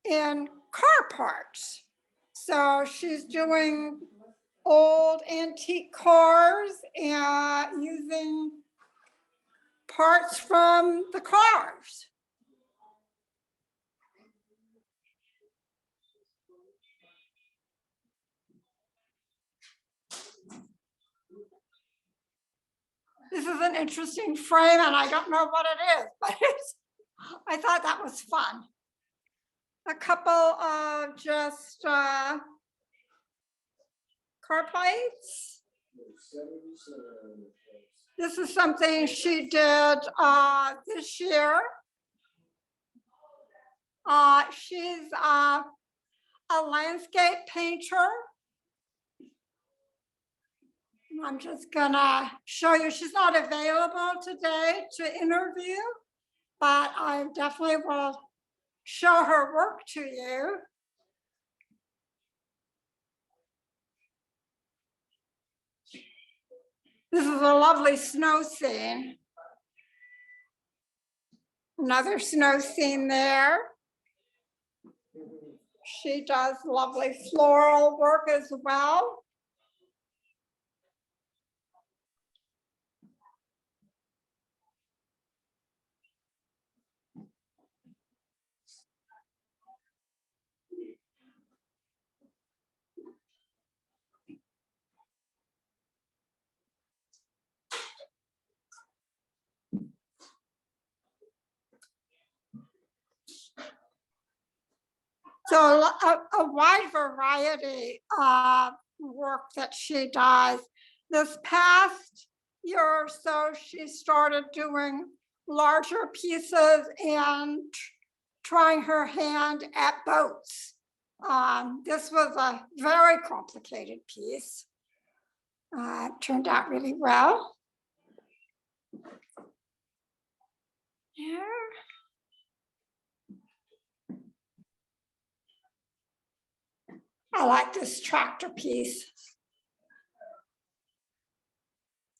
in car parts. So she's doing old antique cars and using parts from the cars. This is an interesting frame and I don't know what it is, but I thought that was fun. A couple of just car plates. This is something she did this year. She's a landscape painter. I'm just gonna show you, she's not available today to interview, but I definitely will show her work to you. This is a lovely snow scene. Another snow scene there. She does lovely floral work as well. So a wide variety of work that she does. This past year or so, she started doing larger pieces and trying her hand at boats. This was a very complicated piece. It turned out really well. Here. I like this tractor piece.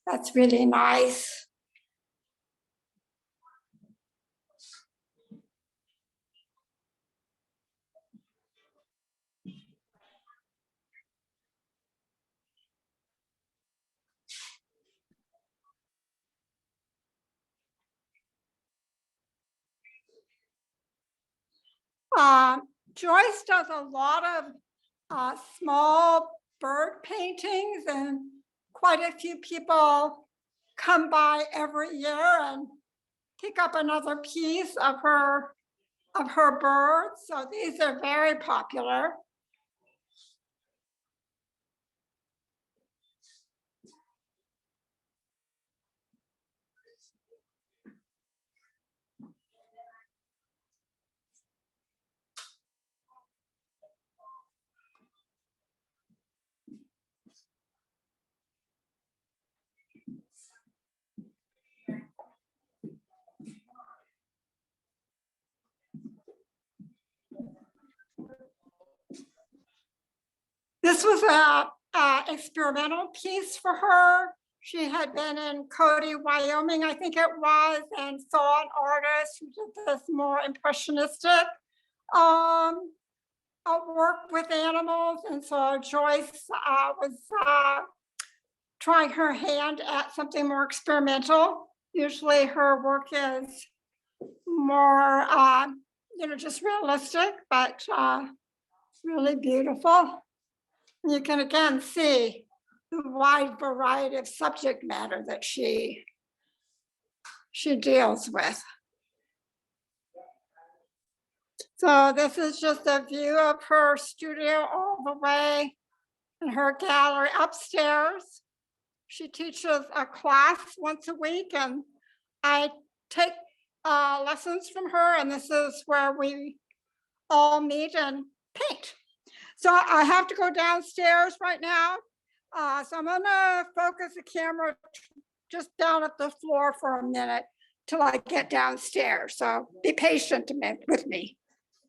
That's really nice. Joyce does a lot of small bird paintings, and quite a few people come by every year and pick up another piece of her birds. So these are very popular. This was a experimental piece for her. She had been in Cody, Wyoming, I think it was, and saw an artist who did this more impressionistic work with animals. And so Joyce was trying her hand at something more experimental. Usually her work is more, just realistic, but really beautiful. You can again see the wide variety of subject matter that she deals with. So this is just a view of her studio all the way in her gallery upstairs. She teaches a class once a week and I take lessons from her, and this is where we all meet and paint. So I have to go downstairs right now. So I'm gonna focus the camera just down at the floor for a minute till I get downstairs. So be patient with me.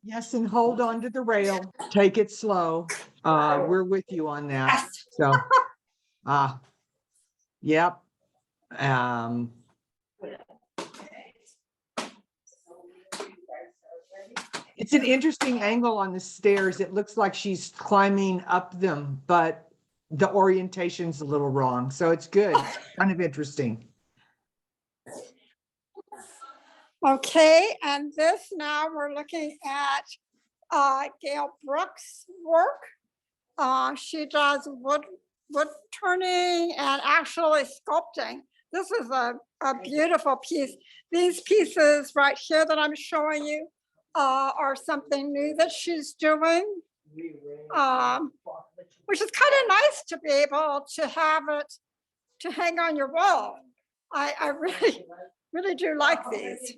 Yes, and hold on to the rail. Take it slow. We're with you on that. So, yep. It's an interesting angle on the stairs. It looks like she's climbing up them, but the orientation's a little wrong. So it's good, kind of interesting. Okay, and this now we're looking at Gail Brooks' work. She does wood turning and actually sculpting. This is a beautiful piece. These pieces right here that I'm showing you are something new that she's doing, which is kind of nice to be able to have it to hang on your wall. I really do like these.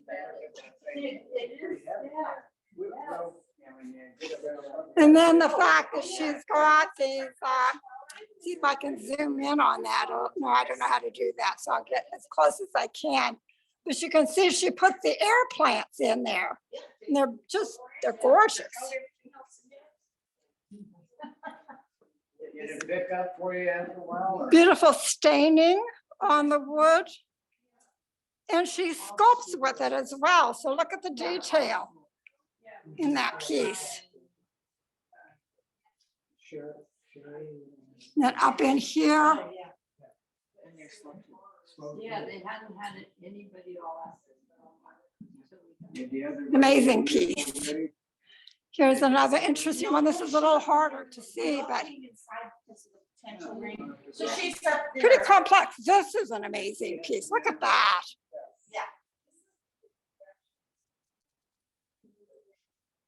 And then the fact that she's got these, see if I can zoom in on that. No, I don't know how to do that, so I'll get as close as I can. But you can see she put the air plants in there. And they're gorgeous. Beautiful staining on the wood. And she sculpts with it as well. So look at the detail in that piece. Then up in here. Yeah, they hadn't had anybody all. Amazing piece. Here's another interesting one. This is a little harder to see, but pretty complex. This is an amazing piece. Look at that.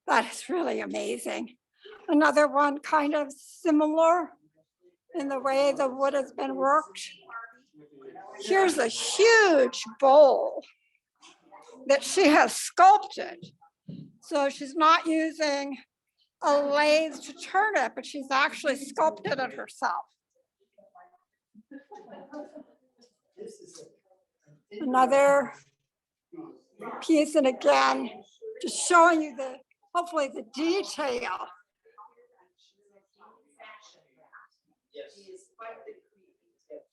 That is really amazing. Another one kind of similar in the way the wood has been worked. Here's a huge bowl that she has sculpted. So she's not using a lathe to turn it, but she's actually sculpted it herself. Another piece, and again, just showing you hopefully the detail.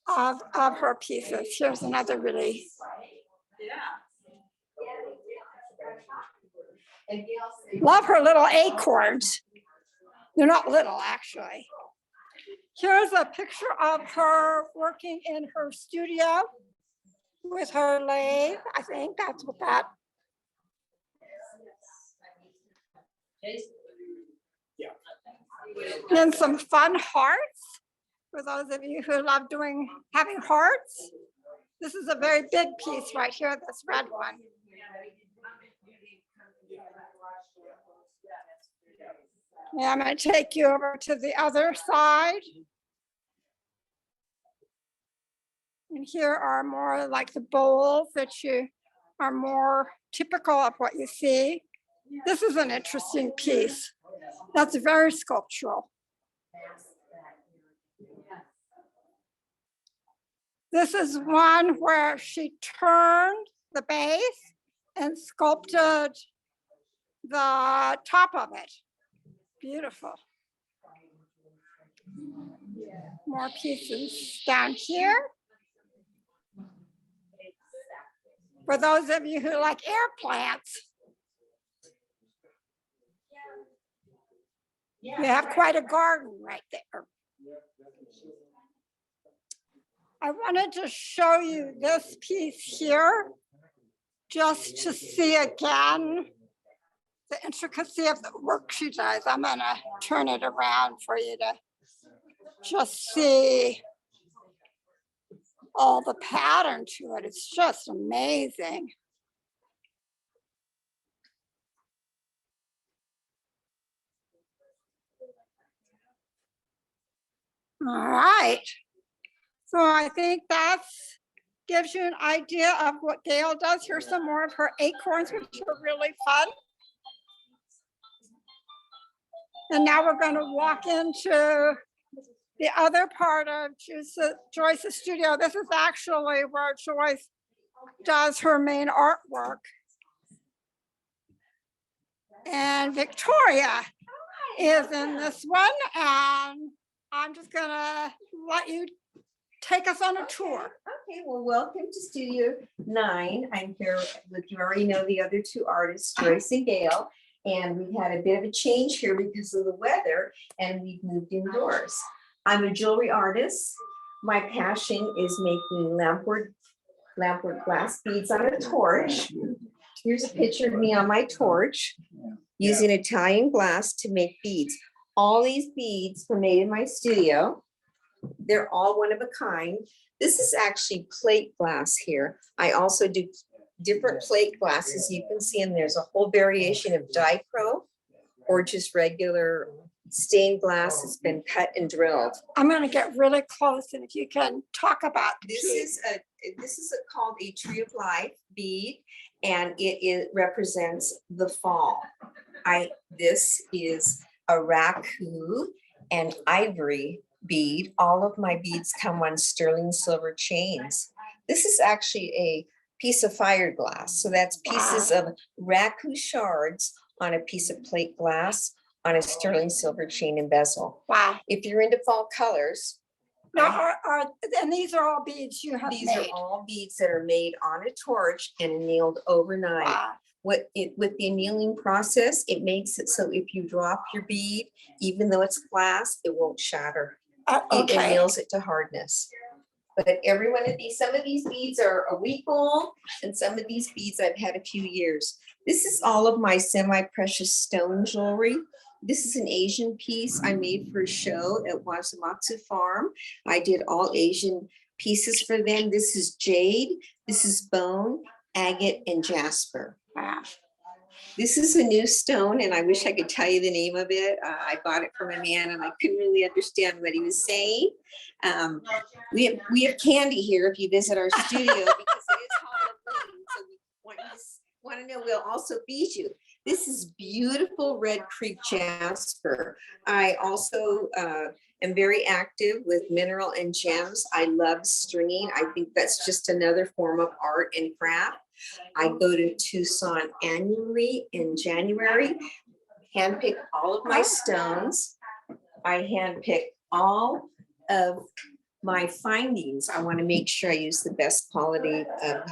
Of her pieces. Here's another really. Love her little acorns. They're not little, actually. Here's a picture of her working in her studio with her lathe. I think that's what that. And some fun hearts for those of you who love having hearts. This is a very big piece right here, this red one. Yeah, I'm going to take you over to the other side. And here are more like the bowls that are more typical of what you see. This is an interesting piece. That's very sculptural. This is one where she turned the base and sculpted the top of it. Beautiful. More pieces down here. For those of you who like air plants, you have quite a garden right there. I wanted to show you this piece here, just to see again the intricacy of the work she does. I'm gonna turn it around for you to just see all the pattern to it. It's just amazing. All right. So I think that's gives you an idea of what Gail does. Here's some more of her acorns, which are really fun. And now we're going to walk into the other part of Joyce's studio. This is actually where Joyce does her main artwork. And Victoria is in this one, and I'm just gonna let you take us on a tour. Okay, well, welcome to Studio 9. I'm here with, you already know the other two artists, Joyce and Gail, and we've had a bit of a change here because of the weather, and we've moved indoors. I'm a jewelry artist. My passion is making lampwork glass beads on a torch. Here's a picture of me on my torch using Italian glass to make beads. All these beads were made in my studio. They're all one of a kind. This is actually plate glass here. I also do different plate glasses. You can see, and there's a whole variation of dichro or just regular stained glass that's been cut and drilled. I'm going to get really close, and if you can talk about this is called a tree of life bead, and it represents the fall. This is a raku and ivory bead. All of my beads come on sterling silver chains. This is actually a piece of fire glass. So that's pieces of raku shards on a piece of plate glass on a sterling silver chain and bezel. Wow. If you're into fall colors. Now, and these are all beads you have These made. are all beads that are made on a torch and annealed overnight. Wow. With the annealing process, it makes it so if you drop your bead, even though it's glass, it won't shatter. It anneals it to hardness. But every one of these, some of these beads are a week old, and some of these beads I've had a few years. This is all of my semi-precious stone jewelry. This is an Asian piece I made for a show at Wasamatsu Farm. I did all Asian pieces for them. This is jade, this is bone, agate, and jasper. Wow. This is a new stone, and I wish I could tell you the name of it. I bought it from a man, and I couldn't really understand what he was saying. We have candy here if you visit our studio because it is Halloween. So we want to know, we'll also feed you. This is beautiful Red Creek jasper. I also am very active with mineral and gems. I love stringing. I think that's just another form of art and craft. I go to Tucson annually in January, handpick all of my stones. I handpick all of my findings. I want to make sure I use the best quality of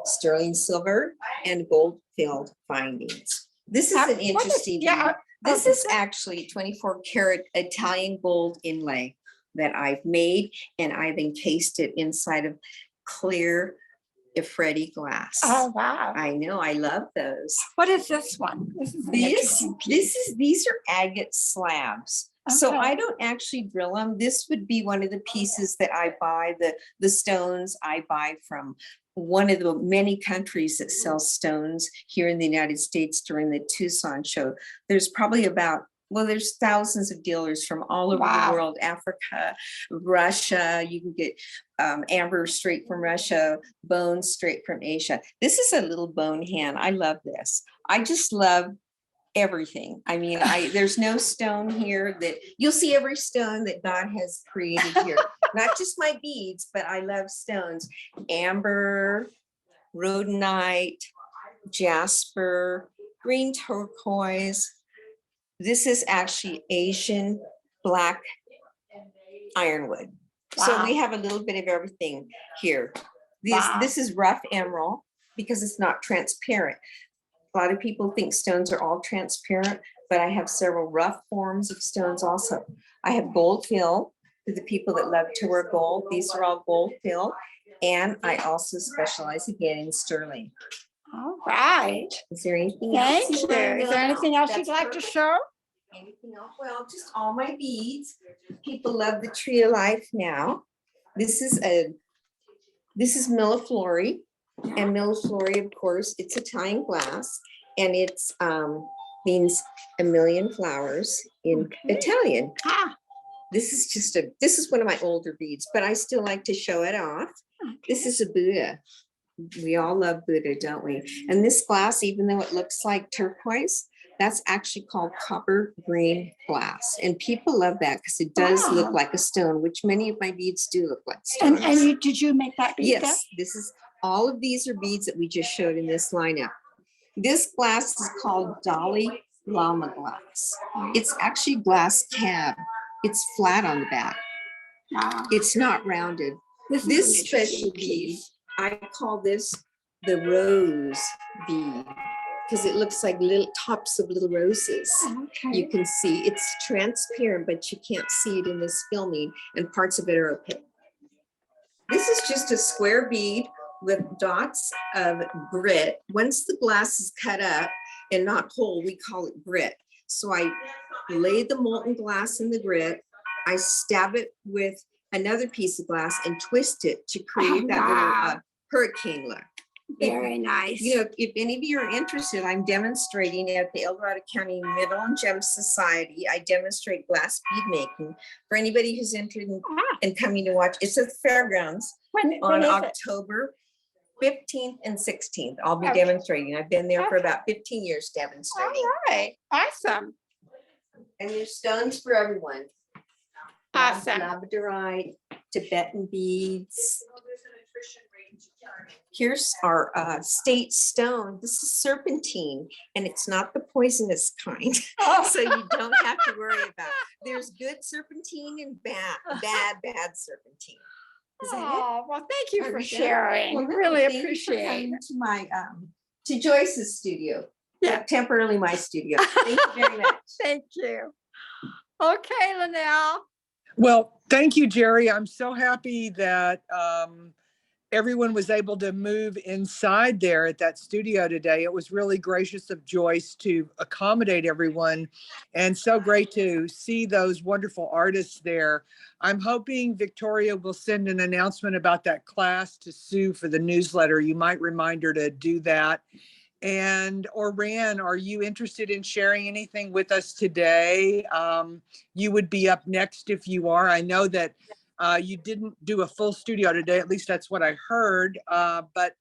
sterling silver and gold filled findings. This is an interesting one. This is actually 24 karat Italian gold inlay that I've made, and I've encased it inside of clear Ifredi glass. Oh, wow. I know, I love those. What is this one? These are agate slabs. So I don't actually drill them. This would be one of the pieces that I buy, the stones I buy from one of the many countries that sells stones here in the United States during the Tucson show. There's probably there's thousands of dealers from all over the world, Africa, Russia. You can get amber straight from Russia, bone straight from Asia. This is a little bone hand. I love this. I just love everything. I mean, there's no stone here that you'll see every stone that God has created here. Not just my beads, but I love stones. Amber, rhodonite, jasper, green turquoise. This is actually Asian black ironwood. So we have a little bit of everything here. This is rough emerald because it's not transparent. A lot of people think stones are all transparent, but I have several rough forms of stones also. I have gold fill for the people that love to wear gold. These are all gold fill. And I also specialize again in sterling. All right. Is there anything Thank else? you. Is there anything else you'd like to show? Anything else? Well, just all my beads. People love the tree of life now. This is milleflori. And milleflori, of course, it's Italian glass, and it's means a million flowers in Italian. This is this is one of my older beads, but I still like to show it off. This is a Buddha. We all love Buddha, don't we? And this glass, even though it looks like turquoise, that's actually called copper green glass. And people love that because it does look like a stone, which many of my beads do look like stones. And did you make that bead? Yes, this is, all of these are beads that we just showed in this lineup. This glass is called Dalai Lama glass. It's actually glass tab. It's flat on the back. It's not rounded. This special bead, I call this the rose bead because it looks like little tops of little roses. You can see it's transparent, but you can't see it in this filming, and parts of it are opaque. This is just a square bead with dots of grit. Once the glass is cut up and not whole, we call it grit. So I lay the molten glass in the grit. I stab it with another piece of glass and twist it to create that little hurricane look. Very nice. You know, if any of you are interested, I'm demonstrating at the El Dorado County Mineral and Gem Society. I demonstrate glass bead making for anybody who's interested in coming to watch. It's at the fairgrounds on October 15th and 16th. I'll be demonstrating. I've been there for about 15 years demonstrating. All right, awesome. And there's stones for everyone. Awesome. Labradorite, Tibetan beads. Here's our state stone. This is serpentine, and it's not the poisonous kind. So you don't have to worry about it. There's good serpentine and bad serpentine. Is that it? Well, thank you for Okay. sharing. Well, no, Really thank you for appreciate coming it. to my to Joyce's studio. Yeah. Temporarily my studio. Thank you very much. Thank you. Okay, Linnell. Well, thank you, Gerry. I'm so happy that everyone was able to move inside there at that studio today. It was really gracious of Joyce to accommodate everyone, and so great to see those wonderful artists there. I'm hoping Victoria will send an announcement about that class to Sue for the newsletter. You might remind her to do that. And Oran, are you interested in sharing anything with us today? You would be up next if you are. I know that you didn't do a full studio today, at least that's what I heard. But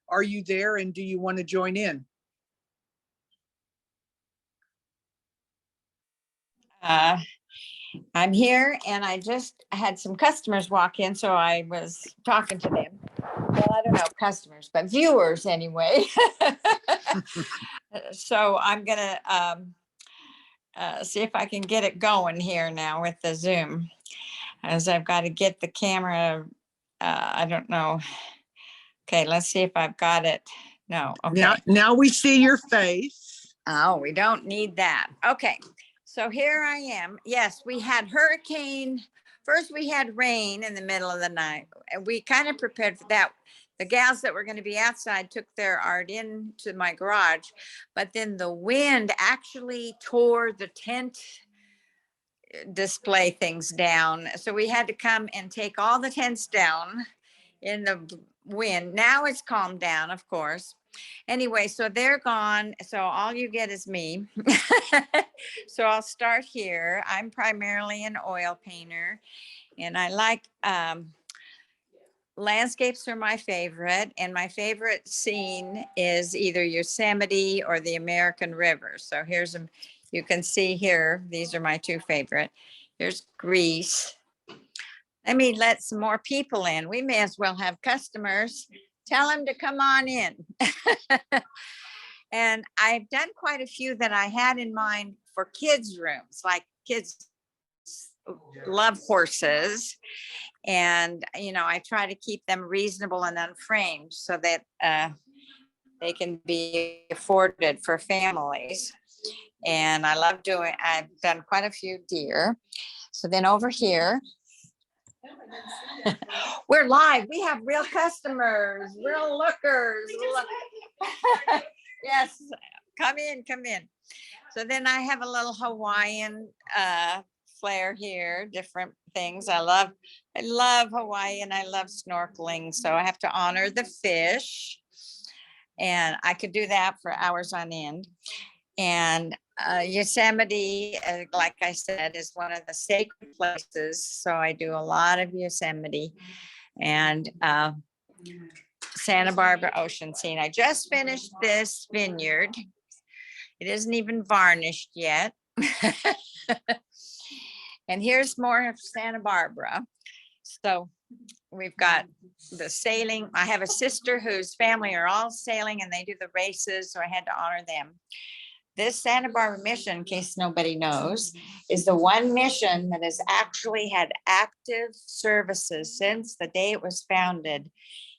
are you there and do you want to join in? I'm here and I just had some customers walk in, so I was talking to them. Well, I don't know customers, but viewers anyway. So I'm gonna see if I can get it going here now with the Zoom, as I've got to get the camera. I don't know. Okay, let's see if I've got it. No. Okay. Now we see your face. Oh, we don't need that. Okay. So here I am. Yes, we had hurricane. First, we had rain in the middle of the night. And we kind of prepared for that. The gals that were going to be outside took their art into my garage, but then the wind actually tore the tent display things down. So we had to come and take all the tents down in the wind. Now it's calmed down, of course. Anyway, so they're gone. So all you get is me. So I'll start here. I'm primarily an oil painter, and I like landscapes are my favorite. And my favorite scene is either Yosemite or the American River. So here's a, you can see here, these are my two favorite. Here's Greece. Let me let some more people in. We may as well have customers. Tell them to come on in. And I've done quite a few that I had in mind for kids' rooms, like kids love horses. And, you know, I try to keep them reasonable and unframed so that they can be afforded for families. And I love doing, I've done quite a few deer. So then over here, we're live. We have real customers, real lookers. Yes, come in, come in. So then I have a little Hawaiian flair here, different things. I love Hawaii and I love snorkeling. So I have to honor the fish. And I could do that for hours on end. And Yosemite, like I said, is one of the sacred places. So I do a lot of Yosemite and Santa Barbara ocean scene. I just finished this vineyard. It isn't even varnished yet. And here's more of Santa Barbara. So we've got the sailing. I have a sister whose family are all sailing and they do the races, so I had to honor them. This Santa Barbara mission, in case nobody knows, is the one mission that has actually had active services since the day it was founded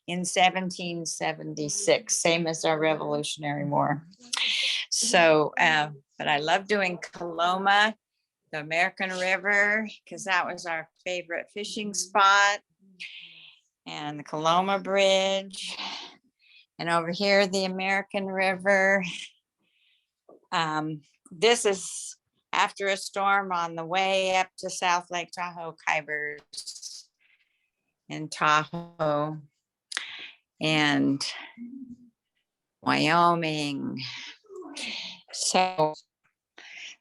in 1776, same as our Revolutionary War. So, but I love doing Coloma, the American River, because that was our favorite fishing spot, and the Coloma Bridge, and over here, the American River. This is after a storm on the way up to South Lake Tahoe, Kybers and Tahoe and Wyoming. So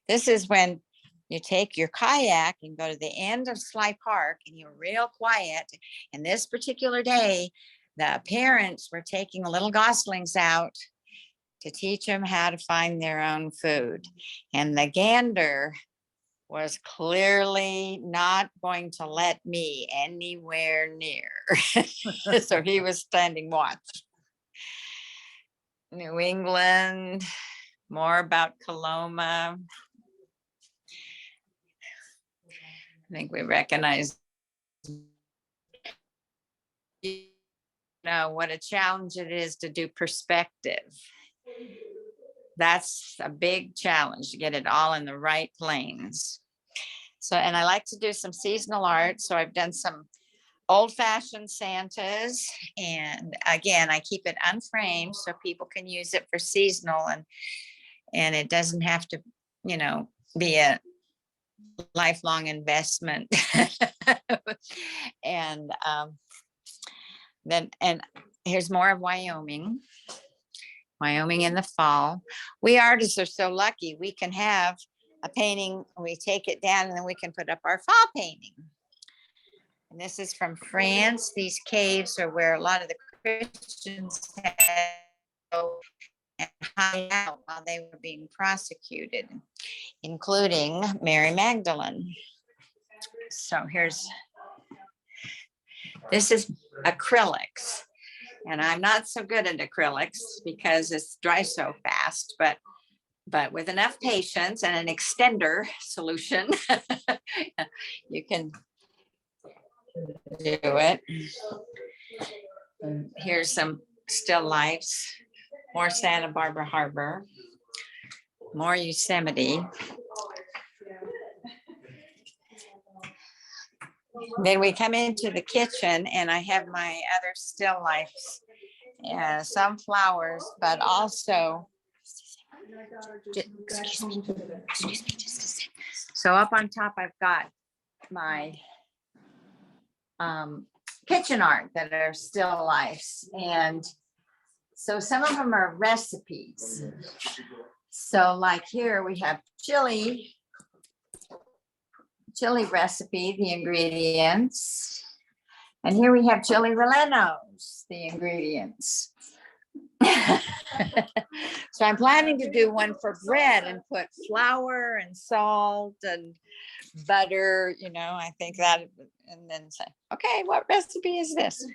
this is when you take your kayak and go to the end of Sly Park and you're real quiet. And this particular day, the parents were taking the little goslings out to teach them how to find their own food. And the gander was clearly not going to let me anywhere near. So he was standing watch. New England, more about Coloma. I think we recognize, you know, what a challenge it is to do perspective. That's a big challenge to get it all in the right planes. So, and I like to do some seasonal art. So I've done some old-fashioned Santas. And again, I keep it unframed so people can use it for seasonal, and it doesn't have to, you know, be a lifelong investment. And then, and here's more of Wyoming. Wyoming in the fall. We artists are so lucky. We can have a painting, we take it down, and then we can put up our fall painting. And this is from France. These caves are where a lot of the Christians had to go and hide out while they were being prosecuted, including Mary Magdalene. So this is acrylics. And I'm not so good at acrylics because it's dry so fast, but with enough patience and an extender solution, you can do it. And here's some still lifes, more Santa Barbara Harbor, more Yosemite. Then we come into the kitchen and I have my other still lifes, some flowers, but also, excuse me just a second. So up on top, I've got my kitchen art that are still lifes. And so some of them are recipes. So like here we have chili recipe, the ingredients. And here we have chili rellenos, the ingredients. So I'm planning to do one for bread and put flour and salt and butter, you know, I think that, and then say, okay, what recipe is this?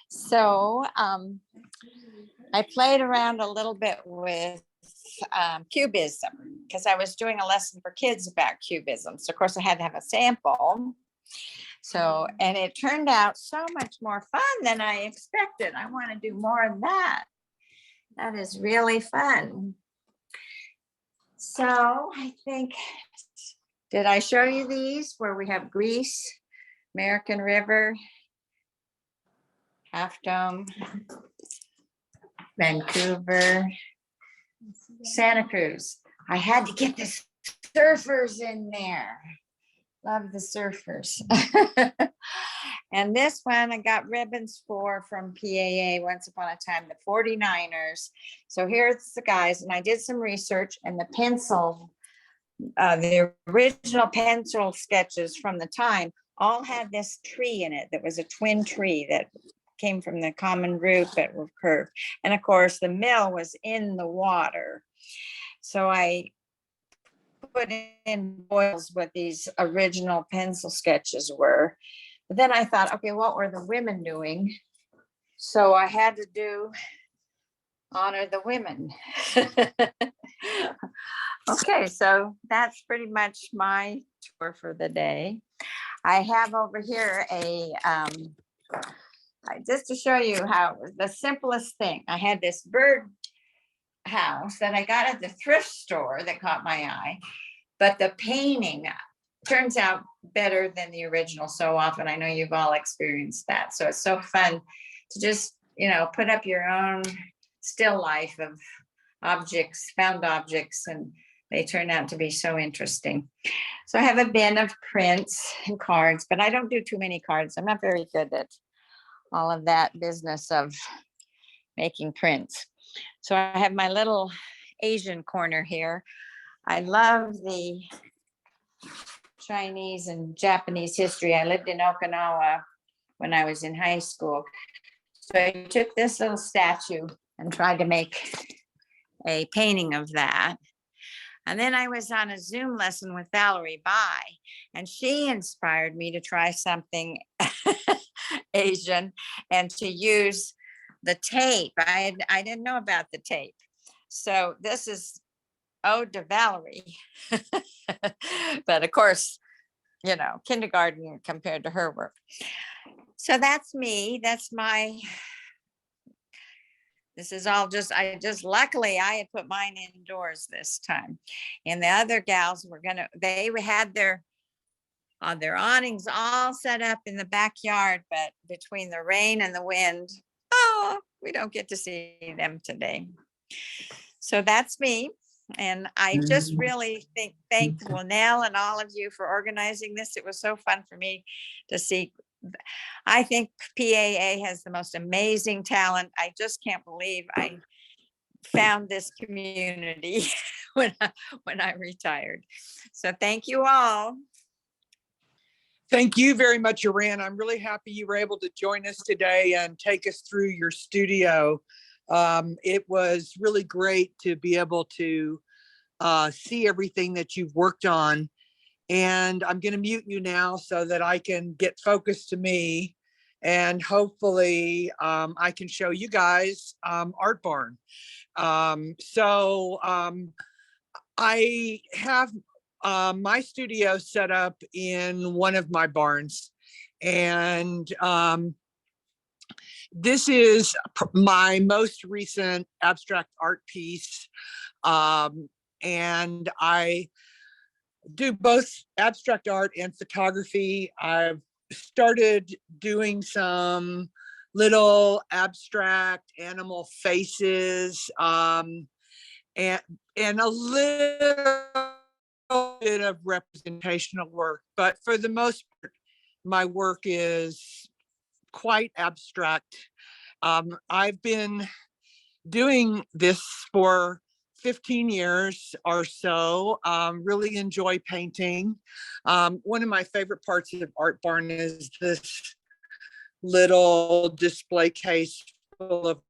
So I played around a little bit with cubism, because I was doing a lesson for kids about cubism. So of course I had to have a sample. So, and it turned out so much more fun than I expected. I want to do more of that. That is really fun. So I think, did I show you these where we have Greece, American River, Half Dome, Vancouver, Santa Cruz? I had to get the surfers in there. Love the surfers. And this one I got ribbons for from PAA once upon a time, the 49ers. So here's the guys, and I did some research, and the pencil, the original pencil sketches from the time all had this tree in it that was a twin tree that came from the common root that were curved. And of course, the mill was in the water. So I put in boils what these original pencil sketches were. But then I thought, okay, what were the women doing? So I had to honor the women. Okay, so that's pretty much my tour for the day. I have over here just to show you how the simplest thing. I had this bird house that I got at the thrift store that caught my eye, but the painting turns out better than the original so often. I know you've all experienced that. So it's so fun to just, put up your own still life of objects, found objects, and they turn out to be so interesting. So I have a bin of prints and cards, but I don't do too many cards. I'm not very good at all of that business of making prints. So I have my little Asian corner here. I love the Chinese and Japanese history. I lived in Okinawa when I was in high school. So I took this little statue and tried to make a painting of that. And then I was on a Zoom lesson with Valerie Bai, and she inspired me to try something Asian and to use the tape. I didn't know about the tape. So this is ode to Valerie. But of course, kindergarten compared to her work. So that's me. This is all luckily I had put mine indoors this time. And the other gals they had their awnings all set up in the backyard, but between the rain and the wind, we don't get to see them today. So that's me. And I just really thank Linnell and all of you for organizing this. It was so fun for me to see. I think PAA has the most amazing talent. I just can't believe I found this community when I retired. So thank you all. Thank you very much, Iran. I'm really happy you were able to join us today and take us through your studio. It was really great to be able to see everything that you've worked on. And I'm going to mute you now so that I can get focused to me. And hopefully I can show you guys Art Barn. I have my studio set up in one of my barns. And this is my most recent abstract art piece. And I do both abstract art and photography. I've started doing some little abstract animal faces and a little bit of representational work, but for the most part, my work is quite abstract. I've been doing this for 15 years or so. Really enjoy painting. One of my favorite parts of Art Barn is this little display case full of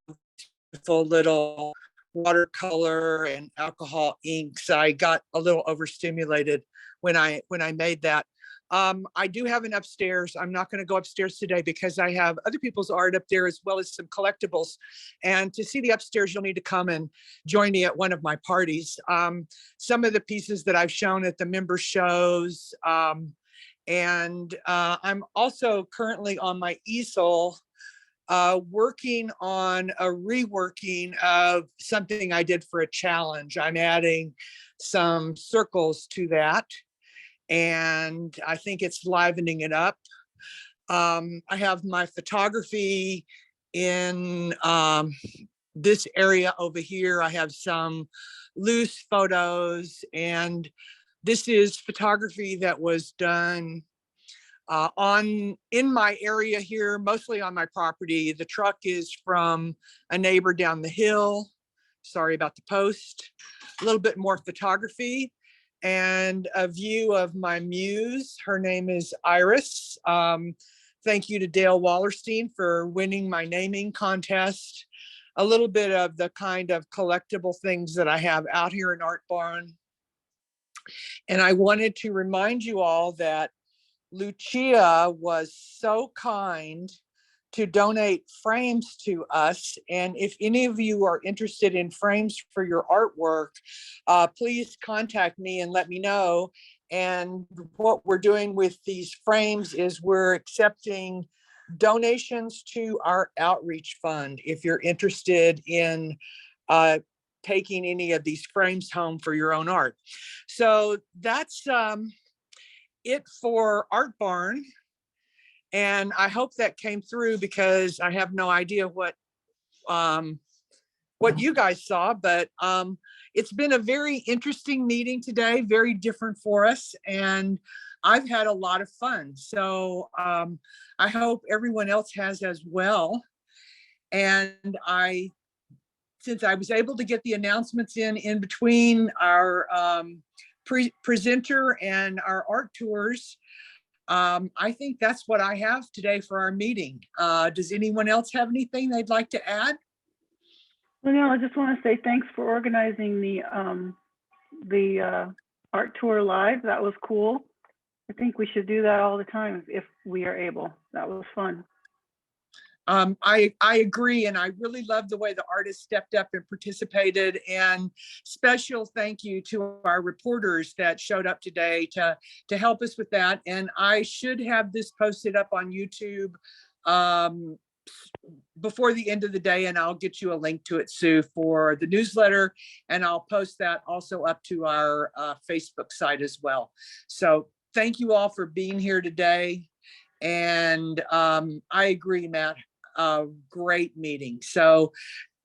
beautiful little watercolor and alcohol inks. I got a little overstimulated when I made that. I do have an upstairs. I'm not going to go upstairs today because I have other people's art up there as well as some collectibles. And to see the upstairs, you'll need to come and join me at one of my parties. Some of the pieces that I've shown at the member shows. And I'm also currently on my easel working on a reworking of something I did for a challenge. I'm adding some circles to that, and I think it's livening it up. I have my photography in this area over here. I have some loose photos, and this is photography that was done In my area here, mostly on my property. The truck is from a neighbor down the hill. Sorry about the post. A little bit more photography and a view of my muse. Her name is Iris. Thank you to Dale Wallerstein for winning my naming contest. A little bit of the kind of collectible things that I have out here in Art Barn. And I wanted to remind you all that Lucia was so kind to donate frames to us. And if any of you are interested in frames for your artwork, please contact me and let me know. And what we're doing with these frames is we're accepting donations to our outreach fund if you're interested in taking any of these frames home for your own art. So that's it for Art Barn. And I hope that came through because I have no idea what you guys saw, but it's been a very interesting meeting today, very different for us. And I've had a lot of fun. So I hope everyone else has as well. And since I was able to get the announcements in between our presenter and our art tours, I think that's what I have today for our meeting. Does anyone else have anything they'd like to add? Well, no, I just want to say thanks for organizing the art tour live. That was cool. I think we should do that all the time if we are able. That was fun. I agree, and I really love the way the artists stepped up and participated. And special thank you to our reporters that showed up today to help us with that. And I should have this posted up on YouTube before the end of the day, and I'll get you a link to it, Sue, for the newsletter, and I'll post that also up to our Facebook site as well. So thank you all for being here today. And I agree, Matt. Great meeting. So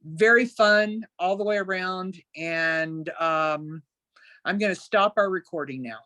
very fun all the way around. And I'm going to stop our recording now.